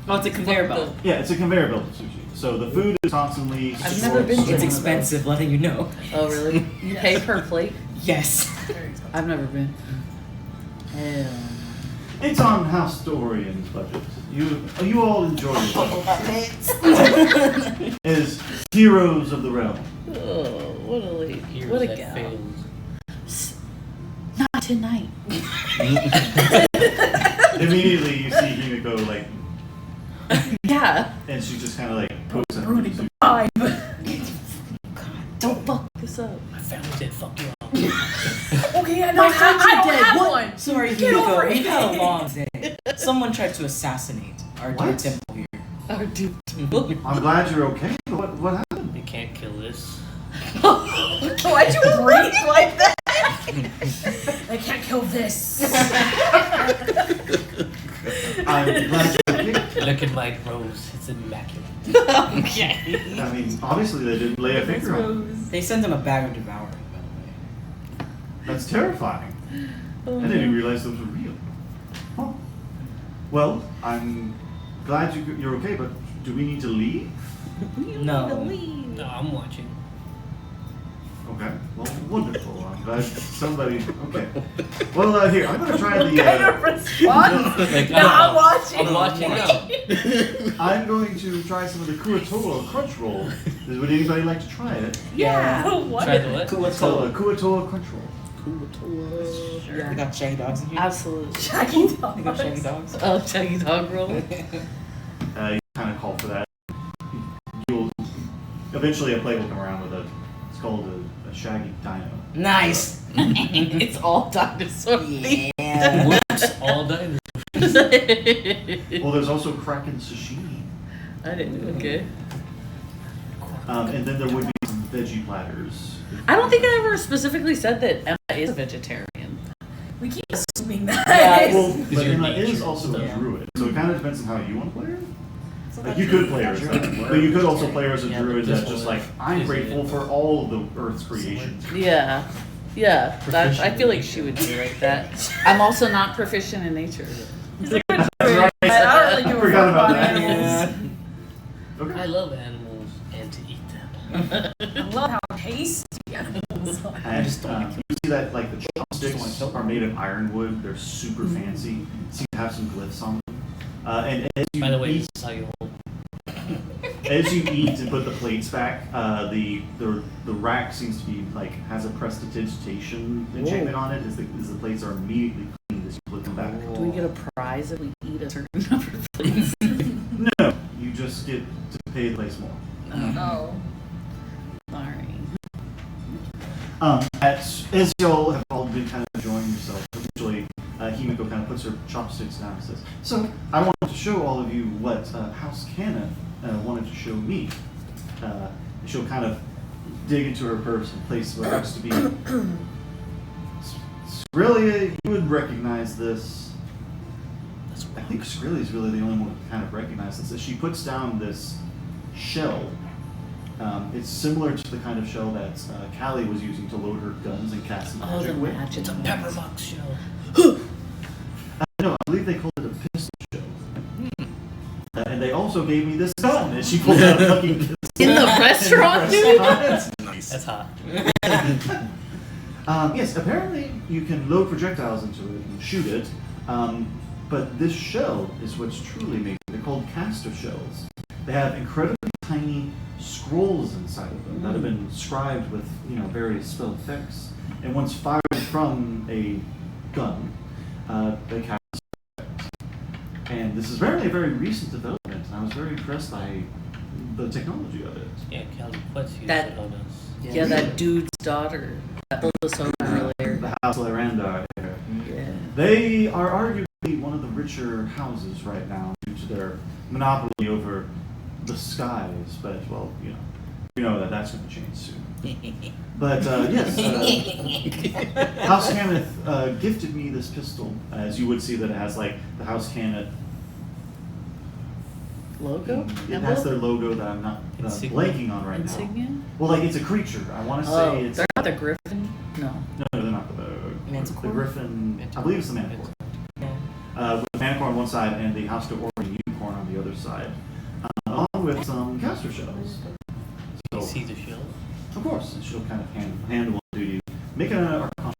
Oh, it's a conveyor belt. Yeah, it's a conveyor belt of sushi. So the food is constantly. I've never been to It's one. expensive, letting you know. Oh, really? You pay per plate? Yes. I've never been. Hell. It's on House Dorian's budget. You all enjoy it. As heroes of the realm. Oh, what a lady. Heroes What a that gal. failed. Not tonight. Immediately you see Himiko like, Yeah. and she just kind of like pokes at her. Don't fuck this up. My family did fuck you up. Okay, I know. I don't have one. Sorry, Get over Himiko. it. We had a long day. Someone tried to assassinate our dear What? temple here. Oh, dude. I'm glad you're okay. What happened? You can't kill this. Why'd you breathe like that? I can't kill this. I'm glad you're okay. Look at my rose. It's immaculate. Okay. I mean, obviously they didn't lay a finger on it. They sent him a bag of devouring, by the That's terrifying. I didn't even realize those were real. Huh. Well, I'm glad you're okay, but do we need to leave? way. No. No, I'm watching. Okay. Well, wonderful. I'm glad somebody. Okay. Well, here I'm gonna try What kind of the. response? Like, No, I'm watching. I'm watching now. I'm going to try some of the Kuatoa crunch roll. Would anybody like to try it? Yeah. What? Try the what? It's called a Kuatoa crunch roll. They got shaggy dogs in here. Absolutely. Shaggy They got shaggy dogs. dogs. Oh, Shaggy Dog Roll. You kind of call for that. You'll eventually a play will come around with a. It's called a shaggy dino. Nice. It's all dinosaur. Yeah. Whoops, all done. Well, there's also Kraken sashimi. I didn't. Okay. And then there would be some veggie platters. I don't think I ever specifically said that Emma is a vegetarian. We keep assuming that. Yeah, Well, Is but your Emma nature is also a yeah. druid, so it kind of depends on how you want to play her. So Like that's you could play her as Druid. that, but you could also play her as a Yeah, druid but this that's just one like I'm is grateful it. for all of the Earth's creations. Yeah. Yeah. That, I feel like she would be like that. I'm also not proficient in nature. He's like, That's right. I don't really give a Forgot fuck about about that. animals. I Okay. love animals and to eat them. I love how tasty animals are. And just don't wanna you see that like the chopsticks wanna kill them. are made of ironwood. They're super fancy. Seem to have some glyphs on them. And as you By the way, eat, this is how you hold. as you eat and put the plates back, the rack seems to be like has a prestidigitation enchantment on it. As the plates are immediately cleaned as you put them back. Do we get a prize if we eat a certain number of plates? No, you just get to pay the place more. Oh. Sorry. As y'all have all been kind of enjoying yourself, eventually Himiko kind of puts her chopsticks down and says, "So I wanted to show all of you what House Kenneth wanted to show me." She'll kind of dig into her purse and place what looks to be. Skrilla, you would recognize this. I think Skrilla is really the only one who kind of recognizes this. She puts down this shell. It's similar to the kind of shell that Callie was using to load her guns and cast Oh, magic the with. magic. It's a pepperbox shell. No, I believe they called it a pistol shell. And they also gave me this gun, and she pulled out a fucking pistol. In the restaurant, dude? Nice. That's hot. Yes, apparently you can load projectiles into it and shoot it, but this shell is what's truly made. They're called caster shells. They have incredibly tiny scrolls inside of them that have been scribed with, various spell effects. And once fired from a gun, they cast effects. And this is apparently a very recent development, and I was very impressed by the technology of it. Yeah, Callie Quetz used That- it on us. Yeah, that dude's daughter that pulled us over earlier. the House Laranda here. Yeah. They are arguably one of the richer houses right now due to their monopoly over the skies. But, well, we know that that's going to change soon. But, yes, House Cannith gifted me this pistol. As you would see that it has, like, the House Cannith Logo? It has their logo that I'm not blanking on right Insignia? now. Well, like, it's a creature. I want to say Oh, it's... they're not the Griffin? No. No, they're not the Manticore? Griffin. I believe it's the Manticore. With the Manticore on one side and the House of Oregon Unicorn on the other side. Along with some caster shells. You So, see the shell? of course, and she'll kind of hand one to you. Make an Arcana.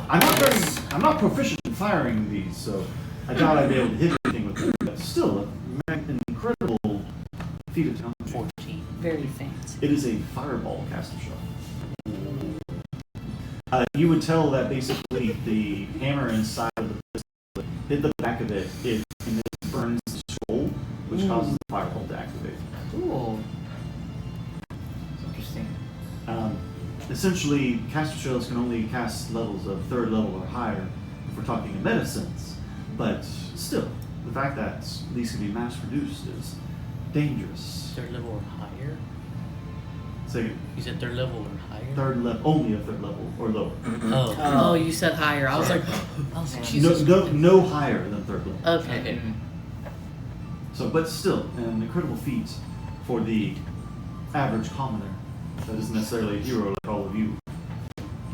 I'm not proficient in firing these, so I doubt I'd be able to hit anything with it. But still, an incredible feat of talent. 14. Very fancy. It is a fireball caster shell. You would tell that basically the hammer inside of the pistol hit the back of it, and it burns the scroll, which causes the fireball to activate. Cool. It's interesting. Essentially, caster shells can only cast levels of 3rd level or higher if we're talking in meta sense. But still, the fact that these can be mass produced is dangerous. 3rd level or higher? So, You said 3rd level or higher? 3rd level, only a 3rd level or lower. Oh. Oh, you said higher. I was like, Jesus. No higher than 3rd level. Okay. So, but still, an incredible feat for the average commoner that isn't necessarily a hero like all of you.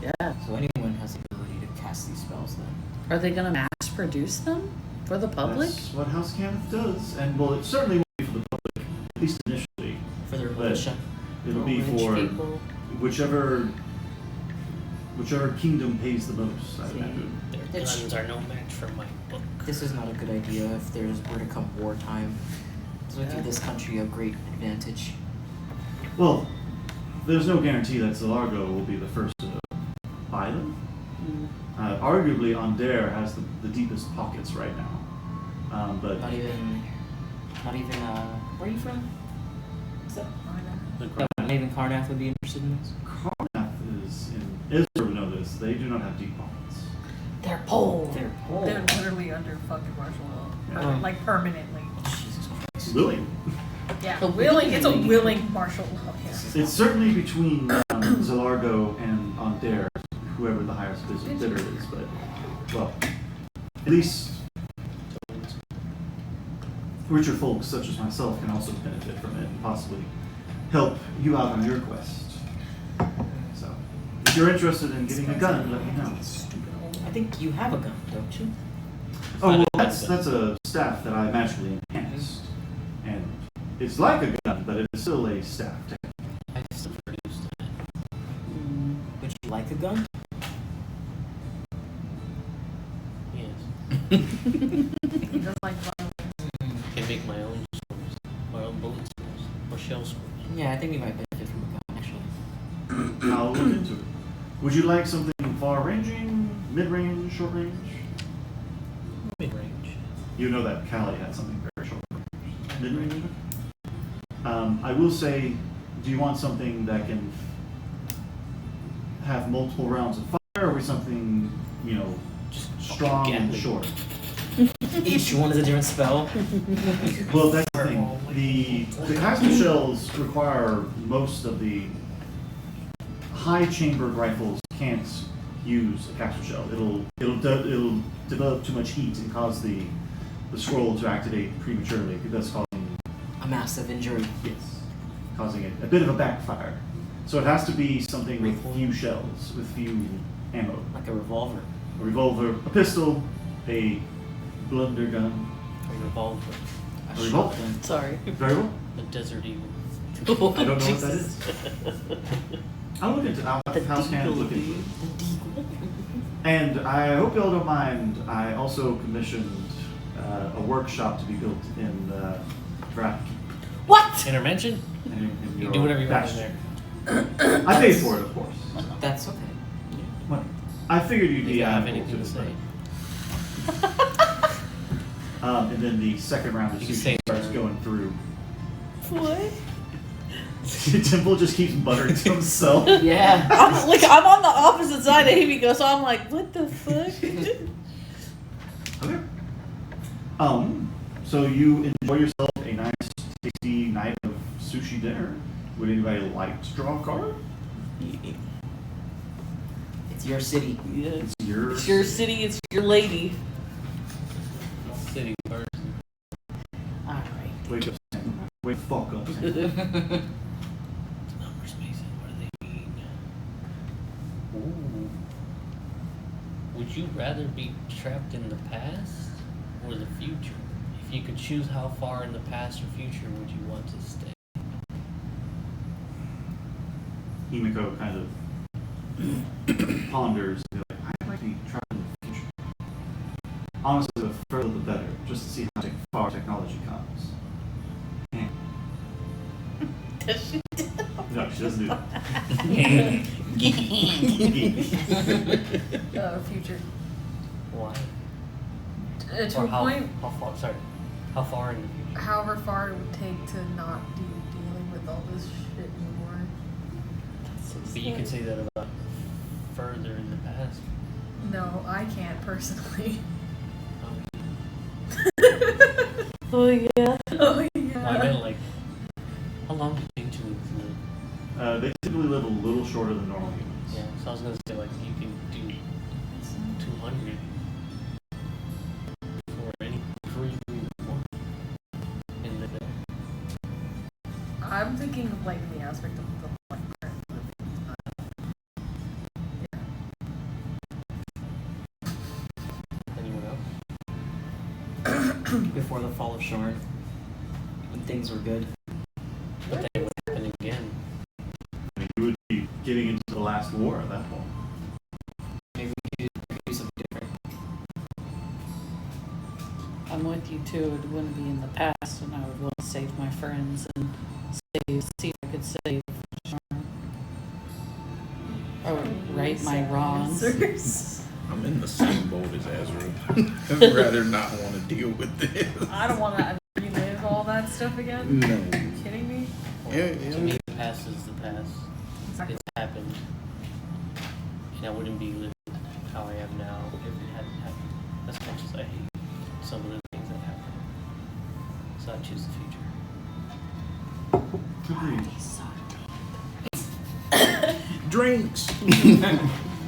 Yeah. So anyone has the ability to cast these spells then? Are they going to mass produce them for the public? That's what House Cannith does, and well, it certainly won't be for the public, at least initially. For their But militia? it'll be Rich for people. whichever kingdom pays the most, I imagine. Their guns are no match for my book. This is not a good idea if there's were to come wartime. This would give this country a great advantage. Well, there's no guarantee that Zelargo will be the first to buy them. Arguably, Onder has the deepest pockets right now. But Not even, where are you from? The Not even Karnath would be interested in this? Karnath is in Israel would know this. They do not have deep pockets. They're poor. They're poor. They're literally under fucking martial law. Yeah. Like permanently. Jesus Christ. Willing. Yeah, willing. It's a willing martial law. Yeah. It's certainly between Zelargo and Onder, whoever the highest bidder is. But well, at least richer folks such as myself can also benefit from it and possibly help you out on your quest. So, if you're interested in getting a gun, let me know. I think you have a gun, don't you? Oh, well, that's a staff that I magically enhanced, and it's like a gun, but it's still a staff. I still produced that. Would you like a gun? Yes. He does like violence. I can make my own scores, my own bullet scores, or shell scores. Yeah, I think we might benefit from a gun, actually. I'll look into it. Would you like something far-ranging, mid-range, short-range? Mid-range. You know that Callie had something very short-range. Mid-range? I will say, do you want something that can have multiple rounds of fire, or something, Just strong fucking and Gatling. short? Each one is a different spell. Well, that's the thing. The caster shells require most of the high-chambered rifles can't use a caster shell. It'll develop too much heat and cause the scroll to activate prematurely. That's causing A massive injury. causing a bit of a backfire. So it has to be something with few shells, with few ammo. Like a revolver. A revolver, a pistol, a blunder gun. A revolver. A A revolver. shotgun. Sorry. Very well. A desert eagle. I don't know what that is. I'll look into House Cannith look into it. And I hope y'all don't mind, I also commissioned a workshop to be built in the draft. What? Intervention? In You your do whatever you want in bastion. there. I paid for it, of course. That's okay. What? I figured you'd If be you have amenable anything to it, say. but- and then the second round of You can sushi say- starts going through. What? Temple just keeps buttering to himself. Yeah. I'm on the opposite side of Himiko, so I'm like, what the fuck? Okay. So you enjoy yourself a nice, tasty night of sushi dinner. Would anybody like to draw a card? It's your city. Yeah. It's It's your city, it's your lady. City first. Alright. Wake up, Sam. Wake the fuck up, Sam. Number spaces, what do they mean? Ooh. Would you rather be trapped in the past or the future? If you could choose how far in the past or future would you want to stay? Himiko kind of ponders. And be like, I'd like to be trapped in the future. Honestly, the further the better, just to see how far technology comes. Does she? No, she doesn't do that. Future. Why? To Or a point, how far in the future? however far it would take to not be dealing with all this shit anymore. But you can say that about further in the past. No, I can't personally. Oh yeah. Oh I yeah. meant like, how long do angels live? They typically live a little shorter than normal humans. Yeah, so I was gonna say like you can do 200 before you do more in the day. I'm thinking of like the aspect of the like current living. Anyone else? Before the fall of Shorn, when things were good. But then it would happen again. I mean, you would be getting into the last war at that point. Maybe we could do something different. I'm with you too. It wouldn't be in the past, and I would want to save my friends and see if I could save Sharon. Or right my wrongs. Answers. I'm in the same boat as Ezra. I'd rather not want to deal with this. I don't want to relive all that stuff again. No. Are you kidding me? Yeah, To me, the past is the past. Exactly. It's happened. And I wouldn't be living how I am now if it hadn't happened. As much as I hate some of the things that happen. So I choose the future. Agreed. Drinks.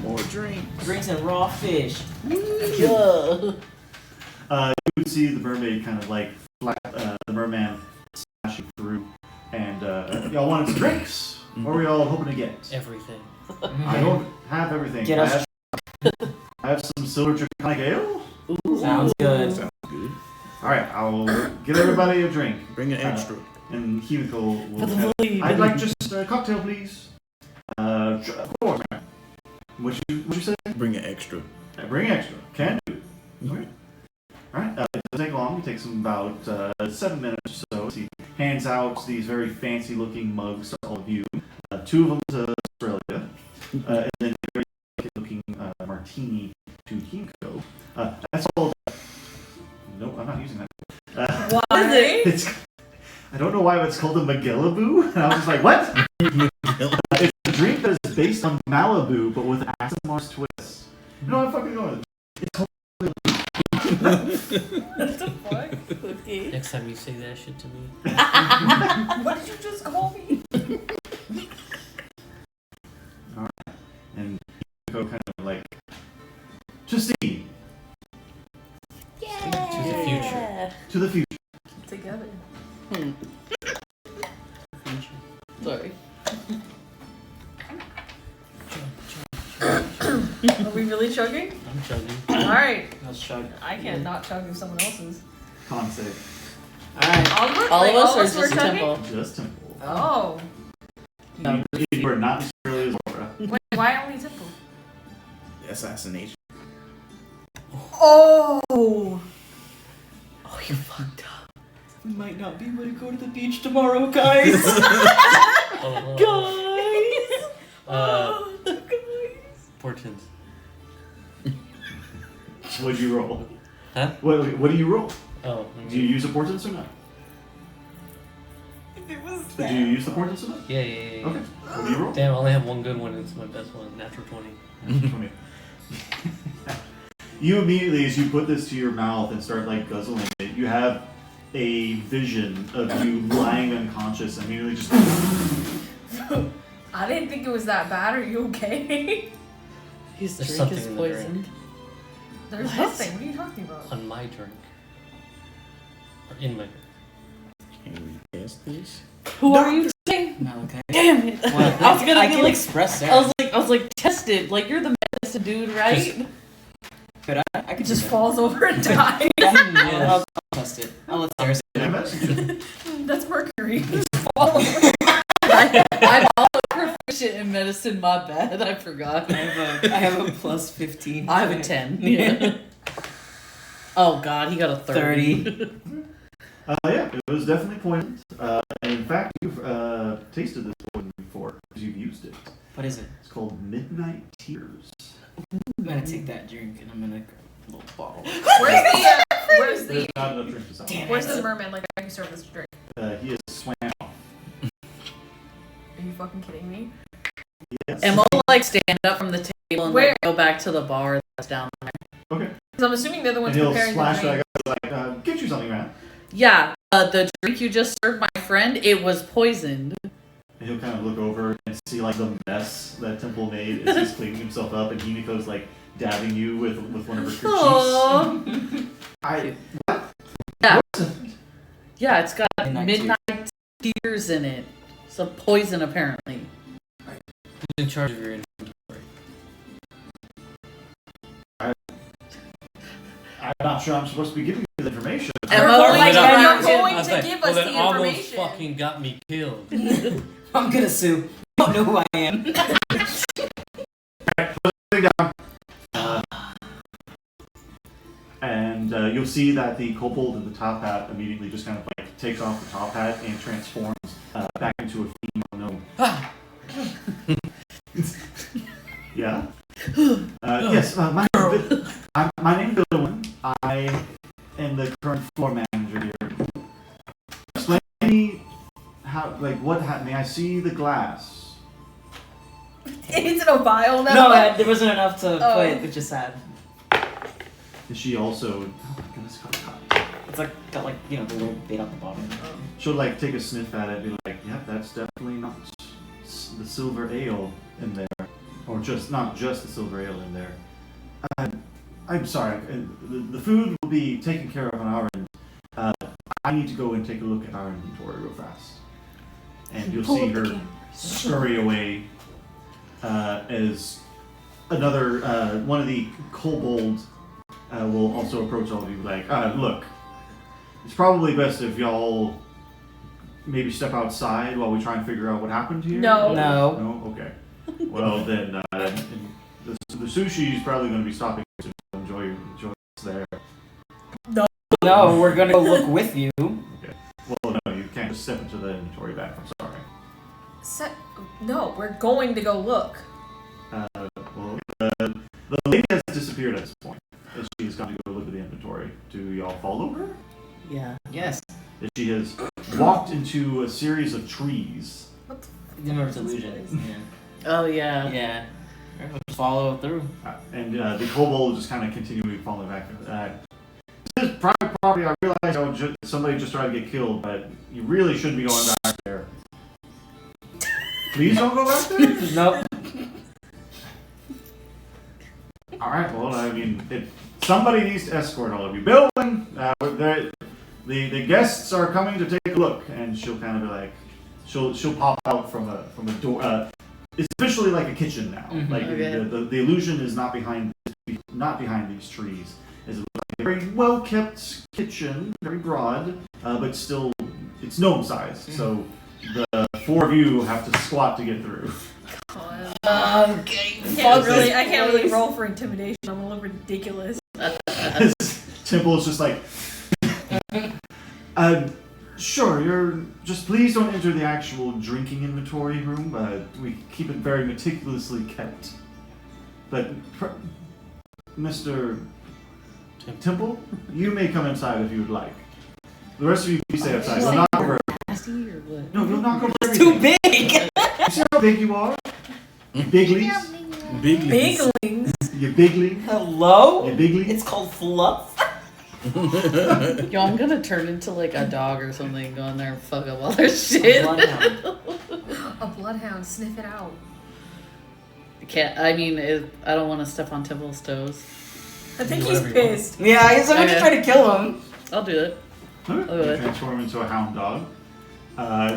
More drinks. Drinks and raw fish. Yeah. You would see the mermaid kind of like the merman smashing through, and y'all wanted some drinks. What were y'all hoping to get? Everything. I don't have everything. Get us- I have some silver draconic ale. Sounds good. Sounds good. All right, I'll get everybody a drink. Bring an extra. And Himiko will. For the have- lead. I'd like just a cocktail, please. Of course, ma'am. What you say? Bring an extra. Bring extra. Can do. Okay. All right. It doesn't take long. It takes him about 7 minutes or so. He hands out these very fancy-looking mugs to all of you. 2 of them to Australia, and then a very looking martini to Himiko. That's all. Nope, I'm not using that. Why? It's, I don't know why it's called a Magellaboo. And I was just like, what? It's a drink that is based on Malibu, but with acid Mars twists. You know what I'm fucking going with? It's called What the fuck? Okay. Next time you say that shit to me, What did you just call me? and Himiko kind of like, Justine, to the future. to the future. Together. Future. Sorry. Are we really chugging? I'm chugging. Alright. Let's chug. I can't not chug if someone else is. Con save. Alright. All of us were are just chugging? Temple. Just Temple. Oh. You are not necessarily as Laura. Wait, why only Temple? Assassination. Oh! Oh, you fucked up. We might not be able to go to the beach tomorrow, guys. Portents. What'd you roll? Huh? What do you roll? Oh. Do you use a portents or not? It was Did you use the poison symbol? Yeah. Okay. What do you roll? Damn, I only have one good one. It's my best one. Natural 20. 20. You immediately, as you put this to your mouth and start like guzzling it, you have a vision of you lying unconscious and immediately just. I didn't think it was that bad. Are you okay? His There's drink something is in the poisoned. There's What? nothing. What are you talking about? On my drink. Or in my drink. Can we test this? Who are you saying? No, okay. Damn it! Well, I was gonna I be can like, express that. I was like, tested. Like you're the medicine dude, right? Could I could It just do that. falls over and dies. I'll test it. I'll let Sarah say Yeah, it. message. That's mercury. Just fall over. I'm all proficient in medicine. My bad. I forgot. I have a plus 15. I have a 10. Yeah. Oh God, he got a 30. Yeah, it was definitely poisoned. And in fact, you've tasted this poison before because you've used it. What is it? It's called Midnight Tears. I'm gonna take that drink and I'm gonna grab a little bottle. Where's There's the not enough drink to sell. Damn. where's the merman? Like I can serve this drink. He is swam off. Are you fucking kidding me? Yes. And we'll like stand up from the table and Where? like, go back to the bar that's down there. Okay. Because I'm assuming they're the And ones he'll preparing splash the drink. back up like, get you something, man. Yeah, the drink you just served my friend, it was poisoned. And he'll kind of look over and see like the mess that Temple made as he's cleaning himself up, and Himiko's like dabbing you with one of her kerchiefs. Aww. I Yeah. What's it? Yeah, it's got Midnight midnight tears in it. So poison apparently. Who's in charge of your inventory? I'm not sure I'm supposed to be giving you the information. Emma, You're going, like, you're around going I was to like, give well, us then the almost information. fucking got me killed. I'm gonna sue. You don't know who I am. And you'll see that the kobold in the top hat immediately just kind of like takes off the top hat and transforms back into a female gnome. Yeah. Yes. My name is Dylan. I am the current floor manager here. Explain to me how, like, what happened. May I see the glass? It's in a vial now. No, there wasn't enough to Oh. put, which is sad. Is she also? Oh my goodness, God. It's like got like the little bait on the bottom. She'll like take a sniff at it and be like, "Yep, that's definitely not the silver ale in there, or just not just the silver ale in there." I'm sorry. The food will be taken care of on our end. I need to go and take a look at our inventory real fast, and you'll see her scurry away as another one of the kobolds will also approach all of you like, look, it's probably best if y'all maybe step outside while we try and figure out what happened here. No. No. No? Okay. Well, then the sushi is probably going to be stopping soon, so enjoy us there. No, we're gonna go look with you. Okay. Well, no, you can't just step into the inventory back. I'm sorry. No, we're going to go look. Well, the lady has disappeared at this point. As she's gone to go look at the inventory. Do y'all follow her? Yeah. Yes. As she has walked into a series of trees. Remember it's illusion. Yeah. Oh yeah. Yeah. We'll just follow through. And the kobold just kind of continually falling back. This is private property. I realize somebody just tried to get killed, but you really shouldn't be going back there. Please don't go back there? Nope. Alright, well, I mean, somebody needs to escort all of you. Building! The guests are coming to take a look, and she'll kind of be like, she'll pop out from a door. It's officially like a kitchen now. Mhm. Like Okay. the illusion is not behind these trees. It's like a very well kept kitchen, very broad, but still it's gnome sized. So the four of you have to squat to get through. Okay. I can't really roll for intimidation. I'm a little ridiculous. Temple is just like, sure, just please don't enter the actual drinking inventory room. We keep it very meticulously kept. But, Mr. Temple, you may come inside if you would like. The rest of you stay outside. We're not over. feisty or what? No, you'll knock over It's everything. too big. You see how big you are? You biglies. Big leagues. Biglings. You bigly. Hello? You bigly. It's called fluff. Yo, I'm gonna turn into like a dog or something and go in there and fuck up all their shit. Bloodhound. A bloodhound. Sniff it out. I mean, I don't want to step on Temple's toes. I think Do he's whatever you want. pissed. Yeah, I guess I'm Okay. gonna try to kill him. I'll do it. You transform into a hound dog.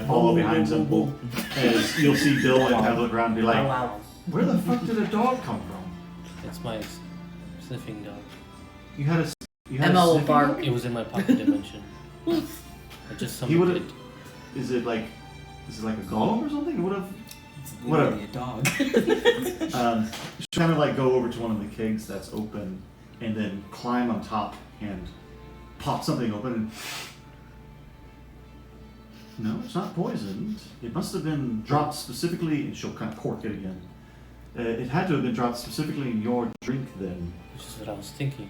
Follow behind Temple. As you'll see Bill and have a look around and be like, Wow. where the fuck did a dog come from? It's my sniffing dog. You had a Emma will sniffing bark. dog? It was in my pocket dimension. I just He summoned would it. have. Is it like a golem or something? It would have. It's Whatever. literally a dog. You should kind of like go over to one of the kegs that's open, and then climb on top and pop something open. And... No, it's not poisoned. It must have been dropped specifically, and she'll kind of cork it again. It had to have been dropped specifically in your drink then. Which is what I was thinking,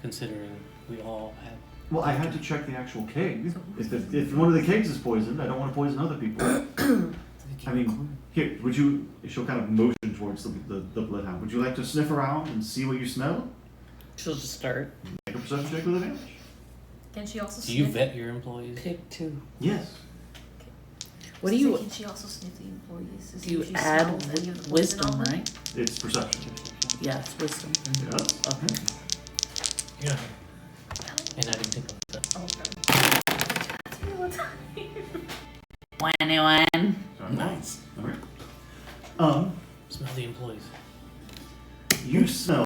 considering we all had. Well, I had to check the actual keg. If one of the kegs is poisoned, I don't want to poison other people. I mean, here, would you, she'll kind of motion towards the bloodhound. Would you like to sniff around and see what you smell? She'll just start. Make a perception check with advantage. Can she also Do you sniff? vet your employees? Pick 2. Yes. What do you Can she also sniff the employees? To see you if she add? smells any of the poison Wisdom, on them? right? It's perception. Yes, wisdom. Yes. Okay. Yeah. And I didn't think of that. Okay. 21. Sorry. Nice. All right. Smell the employees. You smell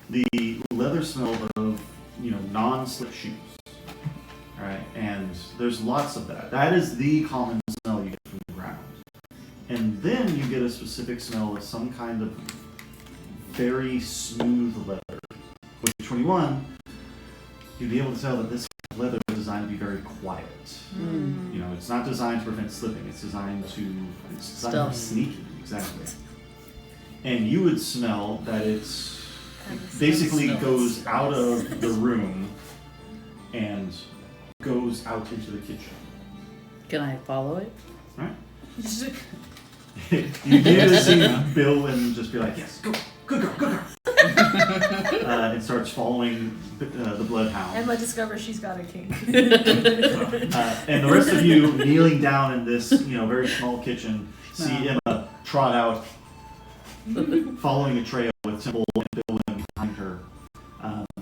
the leather smell of, non-slip shoes. All right, and there's lots of that. That is the common smell you get from the ground. And then you get a specific smell of some kind of very smooth leather. With 21, you'd be able to tell that this leather is designed to be very quiet. It's not designed to prevent slipping. It's designed to be Stealth. sneaky. Exactly. And you would smell that it Kind of basically smells. goes out of the room and goes out into the kitchen. Can I follow it? Right? You immediately see Bill and just be like, yes, go, good girl, good girl. And starts following the bloodhound. Emma discovers she's got a kink. And the rest of you kneeling down in this, very small kitchen, see Emma trot out, following a trail with Temple and Bill behind her.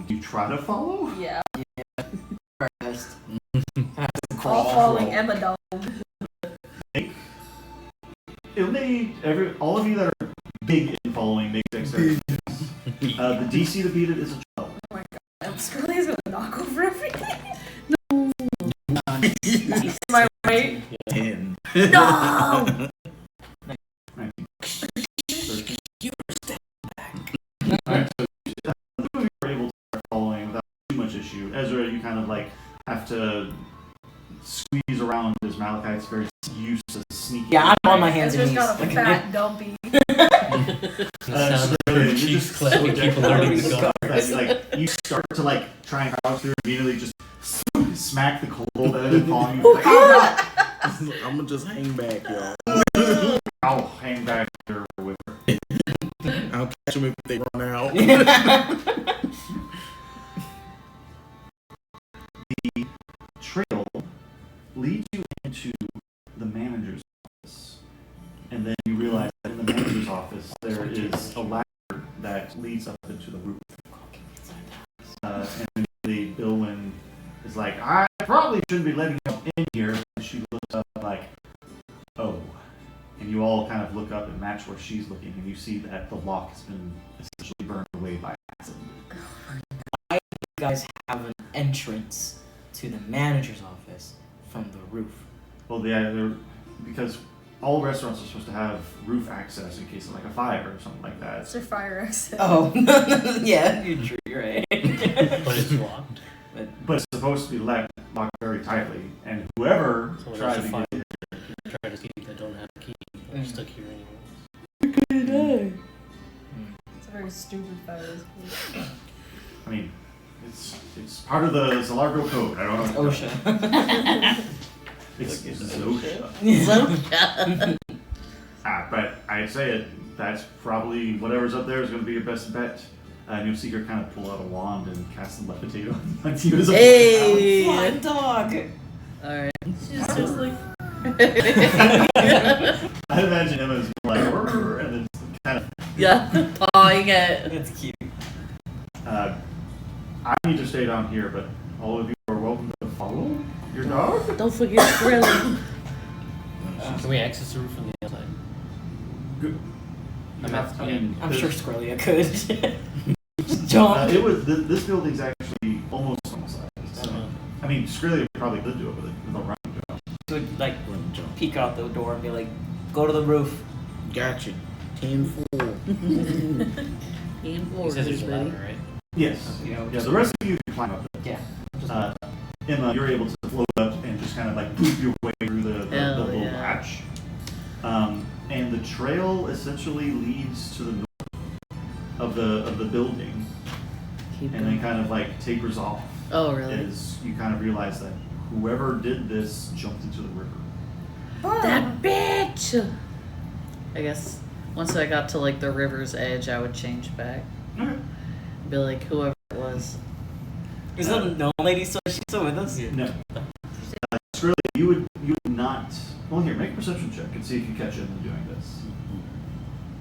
You try to follow? Yeah. First. All following Emma doll. It'll need all of you that are big in following make dexterity. The DC to beat it is a 12. Scully's gonna knock over everything. Am I right? 10. No! 13. Alright, so the two of you are able to start following without too much issue. Ezra, you kind of have to squeeze around as Malachite's very used to sneaking. Yeah, I'm on my hands and Ezra's knees. got a fat dumpy. The sound of so her you're cheeks just clapping, so people decked out learning in to go. scars that, you start to try and crouch through and immediately just smack the cold that had been following you. I'm gonna just hang back, y'all. I'll hang back here with her. I'll catch them if they run out. The trail leads you into the manager's office. And then you realize that in the manager's office there is a ladder that leads up into the roof. And the Billwin is like, I probably shouldn't be letting you in here. And she looks up like, oh. And you all kind of look up and match where she's looking, and you see that the lock has been essentially burned away by acid. You guys have an entrance to the manager's office from the roof. Well, they're because all restaurants are supposed to have roof access in case of a fire or something like that. It's their fire exit. Oh, yeah, you're right. But it's locked. But it's supposed to be locked very tightly, and whoever So when tries there's to a get fire, try to see if they don't have a key. They're stuck here anyway. It's a very stupid fire exit. I mean, it's part of the Zalargo code. I don't know. OSHA. It's Zosha. Zosha. But I'd say that's probably whatever's up there is going to be your best bet. And you'll see her kind of pull out a wand and cast a levitate on you as a Hey! dog. Alright. She's just like, I imagine Emma's like, "Rrr," and then kind of. Yeah, pawing it. That's cute. I need to stay down here, but all of you are welcome to follow your dog. Don't forget Skrilla. Can we access the roof from the outside? Good. I'm sure Squirrelia could. Just jump. It was this building's actually almost normal size. So, I mean, Skrilla probably could do it with a running jump. So like peek out the door and be like, go to the roof. Gotcha. 10-4. Ian He says there's a buddy. ladder, right? Yes. You know, Yeah. The rest of you can climb up. Yeah. Emma, you're able to float up and just kind of like poop your way through the Hell little yeah. hatch. And the trail essentially leads to the north of the building, Keep and then going. kind of like tapers off. Oh, really? As you kind of realize that whoever did this jumped into the river. That bitch! I guess once I got to like the river's edge, I would change back. Okay. Be like, whoever it was. Is the gnome lady still? She's still with us? No. Skrilla, you would not. Well, here, make a perception check and see if you catch Emma doing this.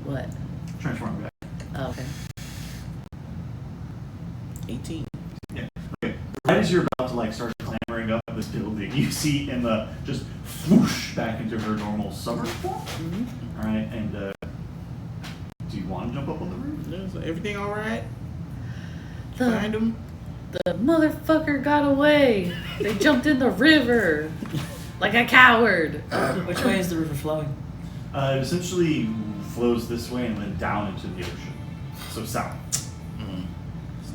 What? Transform back. Oh, okay. 18. Yeah. Okay. Right as you're about to like start clambering up this building, you see Emma just whoosh back into her normal summer form. Mm-hmm. All right, and do you want to jump up on the roof? No, so everything all right? The, Find him. the motherfucker got away. They jumped in the river. Like a coward. Which way is the river flowing? It essentially flows this way and then down into the ocean. So south. It's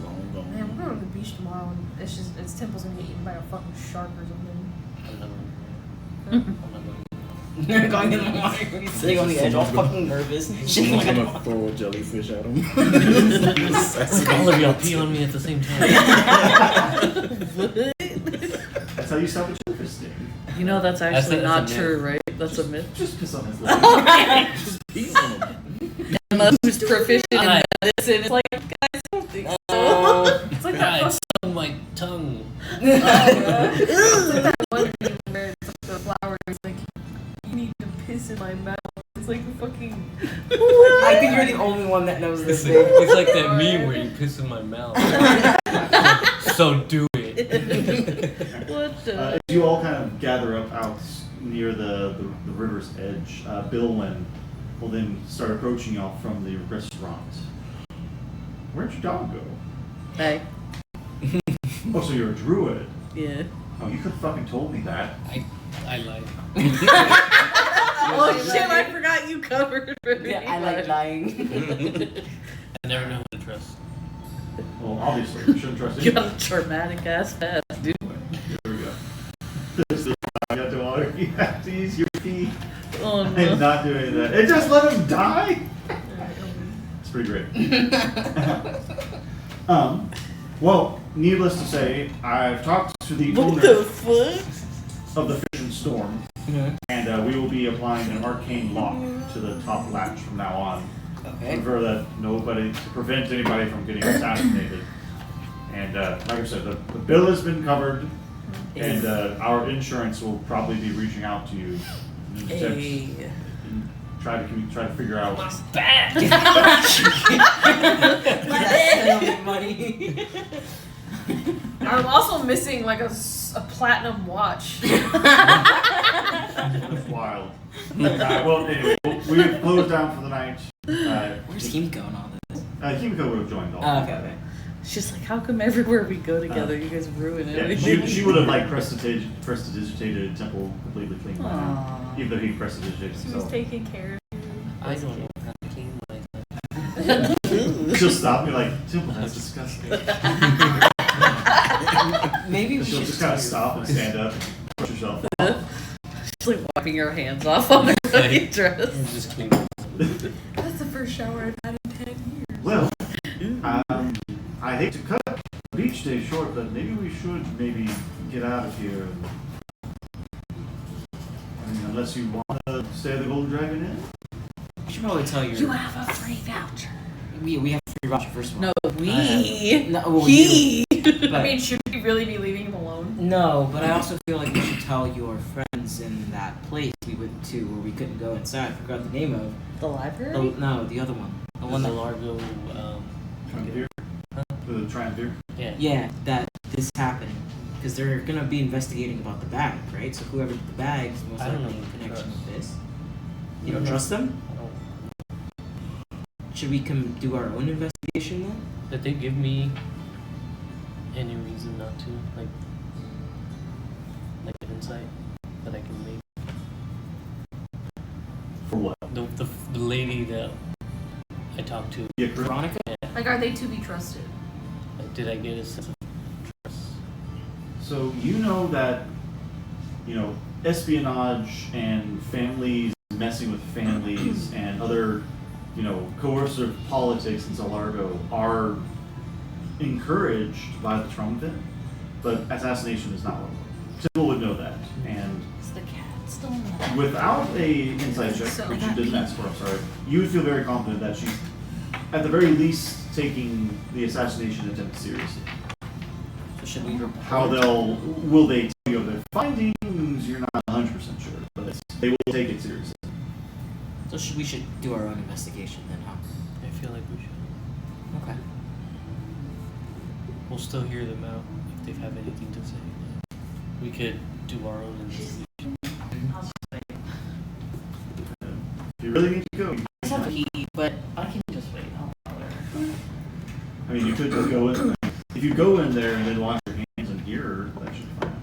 long gone. man, we're going to the beach tomorrow, and its temple's gonna get eaten by a fucking shark or something. I'm not Mm-hmm. going. I'm not going. You're going in the water. You're sitting on the edge, all fucking nervous. Shaking like I'm a gonna throw a jellyfish at him. All of y'all pee on me at the same time. That's how you stop a jellyfish sting. You know that's actually That's not a true, myth. right? That's a myth. Just piss on his leg. Just pee on him. Emma, who's proficient in Alright. medicine, it's like, guys, I don't think so. It's like God, that it's on my tongue. one thing where it's like the flower is like, you need to piss in my mouth. It's like fucking. I think you're the only one that knows this thing. It's like that meme where you piss in my mouth. So do it. What the? As you all kind of gather up out near the river's edge, Billwyn will then start approaching y'all from the restaurant. Where'd your dog go? Hey. Oh, so you're a druid. Yeah. Oh, you could have fucking told me that. I lied. Oh shit, I forgot you covered for me. Yeah, I like lying. I never know who to trust. Well, obviously, you shouldn't trust You anyone. got a traumatic ass past, dude. Here we go. This is I got to water. You have to use your pee. Oh I'm no. not doing that. And just let him die? It's pretty great. Well, needless to say, I've talked to the What owner the fuck? of the Fish and Storm, and we will be applying an arcane lock to the top latch from now on. Okay. For that nobody to prevent anybody from getting assassinated. And like I said, the bill has been covered, and our insurance will probably be reaching out to you and Hey. try to figure out. Back! That's money. I'm also missing like a platinum watch. That's wild. Well, anyway, we've closed down for the night. Where's Himiko and all this? Himiko would have joined all. Oh, okay. She's like, how come everywhere we go together, you guys ruin Yeah, everything? she would have like prestidigitated Temple completely clean by now, Aww. even though he prestidigitated She was himself. taking care of you. I don't know how to clean my She'll stop me like, Temple, that's disgusting. Maybe we She'll should just kind of stop and stand up, push herself off. She's like wiping her hands off on her fucking dress. just clean. That's the first shower I've had in 10 years. Well, I hate to cut the beach day short, but maybe we should get out of here and you want to stay at the Golden Dragon Inn. You should probably tell your. You have a free voucher. We have a free voucher first of all. No, we. No, well, He. But, I mean, should we really be leaving him alone? no, but I also feel like you should tell your friends in that place we went to where we couldn't go inside. I forgot the name of. The library? No, the other one. The one that. Largo, Triumvir? The Triumvir? yeah. Yeah, that this happened. Because they're gonna be investigating about the bag, right? So whoever did the bag is most I don't likely in know. connection with this. You don't trust them? I don't. Should we come do our own investigation then? Did they give me any reason not to? Like an insight that I can make? For what? The lady that I talked to. Yeah, correct. Veronica? Like, are they to be trusted? Like, did I get a sense of trust? So you know that, espionage and families messing with families and other, coercive politics in Zalargo are encouraged by the Triumvir, but assassination is not one of them. Sybil would know that, and Is the cat still in the without a insight check, So which you happy. didn't ask for, I'm sorry, you would feel very confident that she's, at the very least, taking the assassination attempt seriously. So should we report? How will they tell you of their findings? You're not 100% sure, but they will take it seriously. So we should do our own investigation then, huh? I feel like we should. Okay. We'll still hear them out if they have anything to say. But we could do our own investigation. If you really need to go, I have to pee, but I can just wait. I'll bother. I mean, you could just go in. If you go in there and then wash your hands and gear, that should be fine.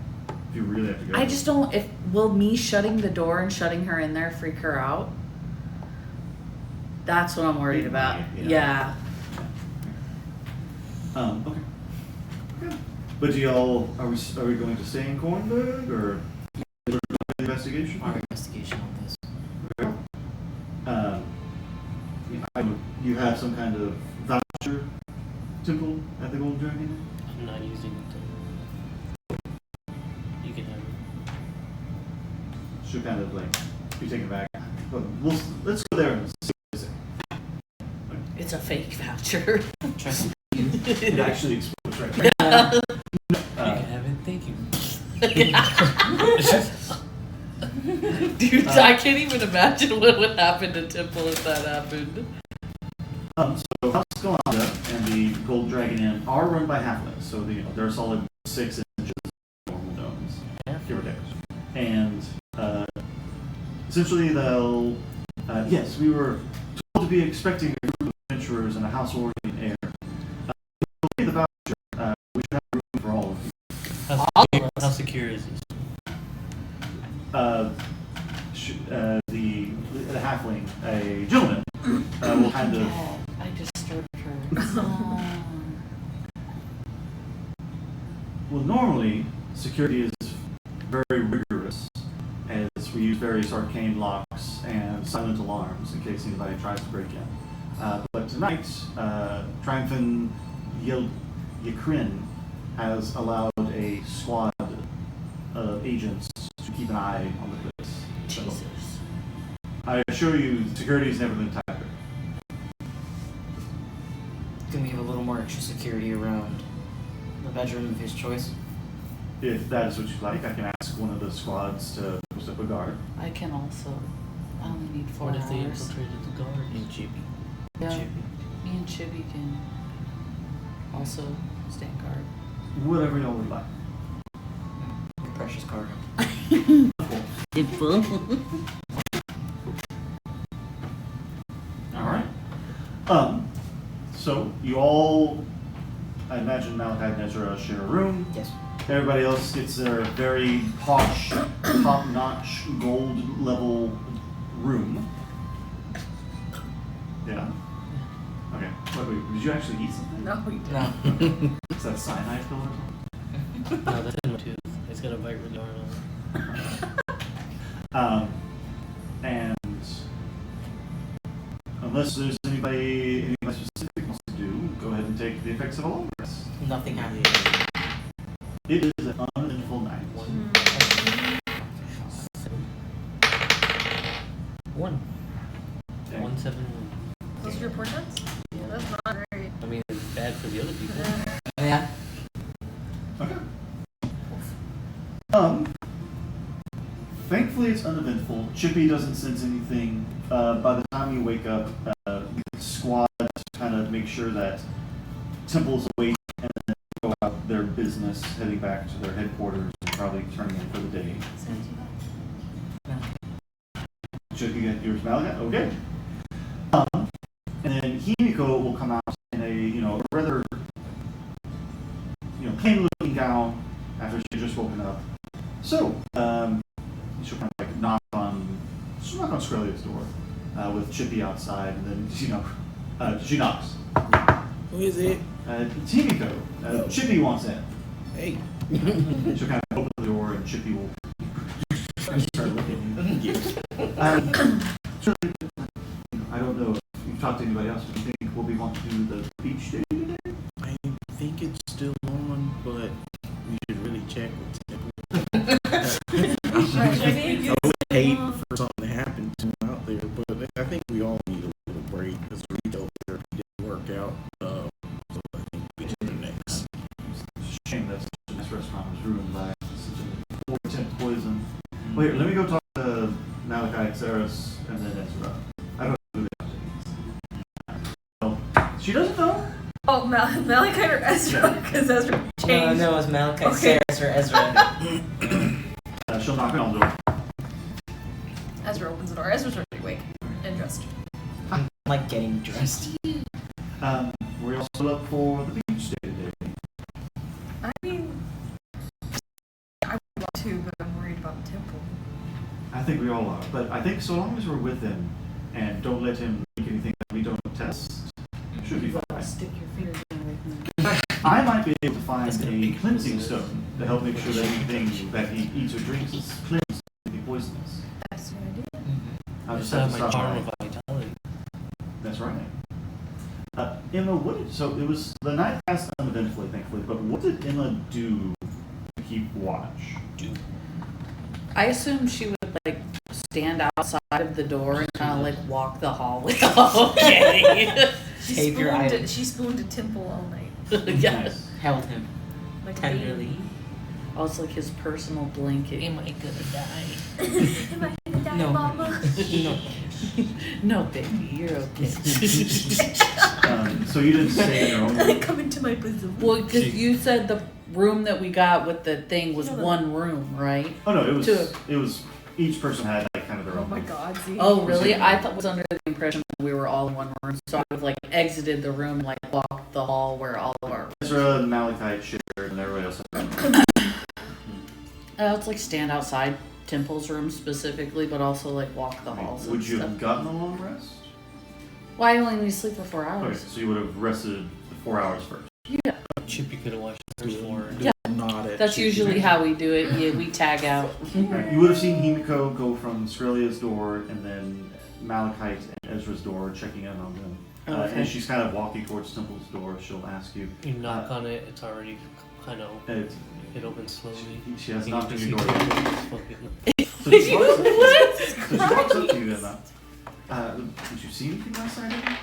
If you really have to go. I just don't. Will me shutting the door and shutting her in there freak her out? That's what I'm worried It about. might, Yeah. Okay. Good. But do y'all, are we going to stay in Cornberg or are we going to the investigation? Our investigation on this. You have some kind of voucher temple at the Golden Dragon? I'm not using it. You can have it. Should kind of be taken back. But let's go there and see what they say. It's a fake voucher. Trust It actually explodes right Yeah. now. You can have it. Thank you. Dude, I can't even imagine what would happen to Temple if that happened. So House Galanda and the Gold Dragon Inn are run by halflings, so they're a solid 6 inches normal gnomes, give or take. And essentially they'll, yes, we were told to be expecting a group of adventurers and a housewarming air. We'll pay the voucher. We should have room for all of you. How secure is this? The halfling, a gentleman, will kind of. I disturbed her. Well, normally security is very rigorous, as we use various arcane locks and silent alarms in case anybody tries to break in. But tonight, Triumphant Yakrin has allowed a squad of agents to keep an eye on the place. So, Jesus. I assure you, security has never been tighter. Can we have a little more extra security around the bedroom of his choice? If that is what you'd like, I can ask one of the squads to post up a guard. I can also. I only need 4 What hours. if they infiltrated the guard? In Chibi. Yeah, Chibi. me and Chibi can also stand guard. Whatever y'all would like. Your precious cargo. Alright. So you all, I imagine Malachi and Ezra share a room. Yes. Everybody else gets their very posh, top-notch, gold level room. Yeah. Okay. Wait, did you actually eat something? No, we didn't. No. Is that a cyanide pill or something? No, that's in my tooth. It's got a bite really hard on it. And unless there's anybody specific wants to do, go ahead and take the effects of a long rest. Nothing happened. It is an uneventful night. for the other people. Yeah. Okay. Thankfully, it's uneventful. Chippy doesn't sense anything. By the time you wake up, the squad kind of make sure that Temple's awake and then go about their business, heading back to their headquarters and probably turning in for the day. Should you get yours, Malaga? Okay. And then Himiko will come out in a rather plain-looking gown after she just woken up. So, she'll kind of knock on Skrelia's door with Chippy outside, and then she knocks. Who is it? It's Himiko. Chippy wants in. Hey. She'll kind of open the door, and Chippy will start looking at you. I don't know if you've talked to anybody else. Do you think we'll be wanting to do the beach day today? I think it's still on, but we should really check with Temple. I would hate for something to happen to him out there, but I think we all need a little break because retail therapy didn't work out. So I think we should do next. It's a shame that this restaurant was ruined by such a poor attempt poison. Wait, let me go talk to Malachi, Saris, and then Ezra. I don't know who they are. Well, she doesn't know. Oh, Malachi or Ezra? Because Ezra changed. No, it was Malachi, Okay. Saris, or Ezra. She'll knock on the door. Ezra opens the door. Ezra's already awake and dressed. I'm like getting dressed. We're all still up for the beach day today. I mean, I would love to, but I'm worried about Temple. I think we all are, but I think so long as we're with him and don't let him make anything that we don't test, should be fine. Stick your fingers in with me. I might be able to find a cleansing stone to help make sure that anything that he eats or drinks is cleansed and be poisonous. That's the idea. I'll I just still have have to my stop charm by. of vitality. That's right. Emma, so it was the night passed uneventfully, thankfully, but what did Emma do to keep watch? I assume she would like stand outside of the door and kind of like walk the hallway. Okay. Tape your item. She spooned a Temple all night. Yes. Held him Like a tenderly. baby. Also, like his personal blanket. Am I gonna die? Am I gonna die, No. Mama? No. No, baby, you're okay. So you didn't stay in your own room? Come into my bosom. Well, because you said the room that we got with the thing was No, no. one room, right? Oh no, it Two. was each person had like kind of their Oh own my room. God, Z. Oh, really? I thought was under the impression that we were all in one room, so I would have like exited the room, like walked the hall where all of our. Ezra and Malachi shared and everybody else had their own room. It's like stand outside Temple's room specifically, but also like walk the halls. Would and you stuff. have gotten a long rest? Well, I only need to sleep for 4 Okay, hours. so you would have rested the 4 hours first. Chippy could have watched the first floor. Yeah. Nod at That's Chippy. usually how we do it. Yeah, we tag out. Right, you would have seen Himiko go from Skrelia's door and then Malachite and Ezra's door, checking in on them. Okay. And she's kind of walking towards Temple's door. She'll ask you. You knock on it, it's already kind of open. It, It opens slowly. she has You knocked on just your see door yet. it's So fucking- she walks up to you, Emma. Did you see anything last night, Emma?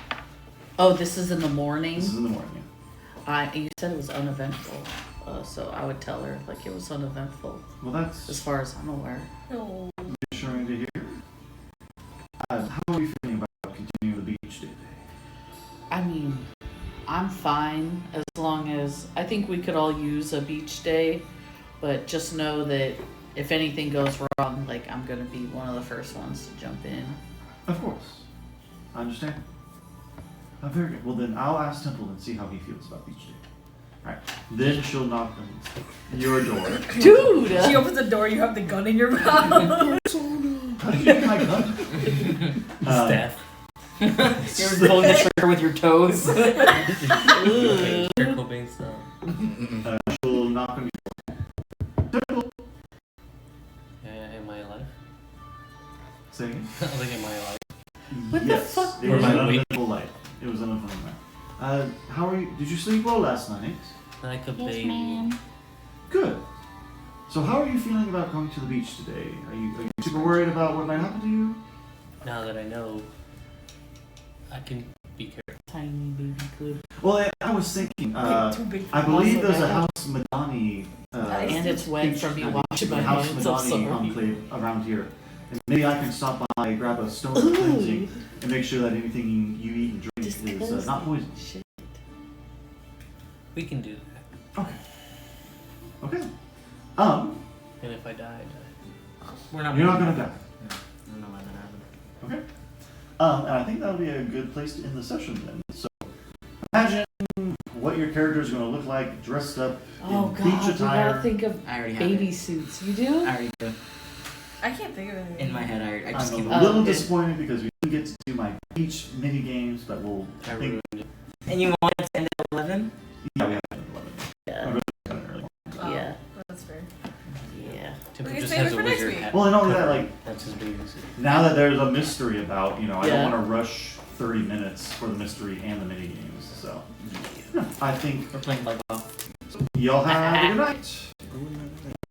Oh, this is in the morning. This is in the morning. You said it was uneventful, so I would tell her like it was uneventful Well, that's as far as I'm aware. No. reassuring to hear. How are you feeling about continuing the beach day? I mean, I'm fine as long as I think we could all use a beach day, but just know that if anything goes wrong, like I'm gonna be one of the first ones to jump in. Of course. I understand. Very good. Well, then I'll ask Temple and see how he feels about beach day. Alright. Then she'll knock on your door. Dude! She opens the door, you have the gun in your mouth. How did you get my gun? Staff. You're pulling the trigger with your toes. Kurt Cobain style. She'll knock on your door. Temple. Am I alive? Say again. I was like, am I alive? What the Yes, fuck? it was Am an I awake? uneventful night. It was an uneventful night. How are you? Did you sleep well last night? Like a Yes, baby. ma'am. Good. So how are you feeling about going to the beach today? Are you super worried about what might happen to you? Now that I know, I can be careful. Tiny baby good. Well, I was thinking. Too big for I believe Also there's a that- House Madani. And it's wet from me washing my House hands. I'm Madani sorry. enclave around here. And maybe I can stop by, grab a stone of cleansing, and make sure that anything you eat and drink is not poison. Shit. We can do that. Okay. And if I die, I die. We're not. You're not gonna die. We're not letting that happen. Okay. And I think that'll be a good place to end the session then. So imagine what your character is going to look like dressed up Oh in god, beach you attire. gotta think of I already have baby it. suits. You do? I already do. I can't think of anything. In my head, I just I'm came a up. little okay. disappointed because we didn't get to do my beach mini games, but we'll. I think, ruined it. And you want it to end at 11? yeah, we have to 11. Yeah. Kind of early. Oh, Yeah. That's fair. Yeah. Timber We can just save has it a for next wizard week. hat. Well, and only that, like That's his baby suit. now that there's a mystery about, I Yeah. don't want to rush 30 minutes for the mystery and the mini games. So yeah, I think We're playing bug off. y'all have a good night.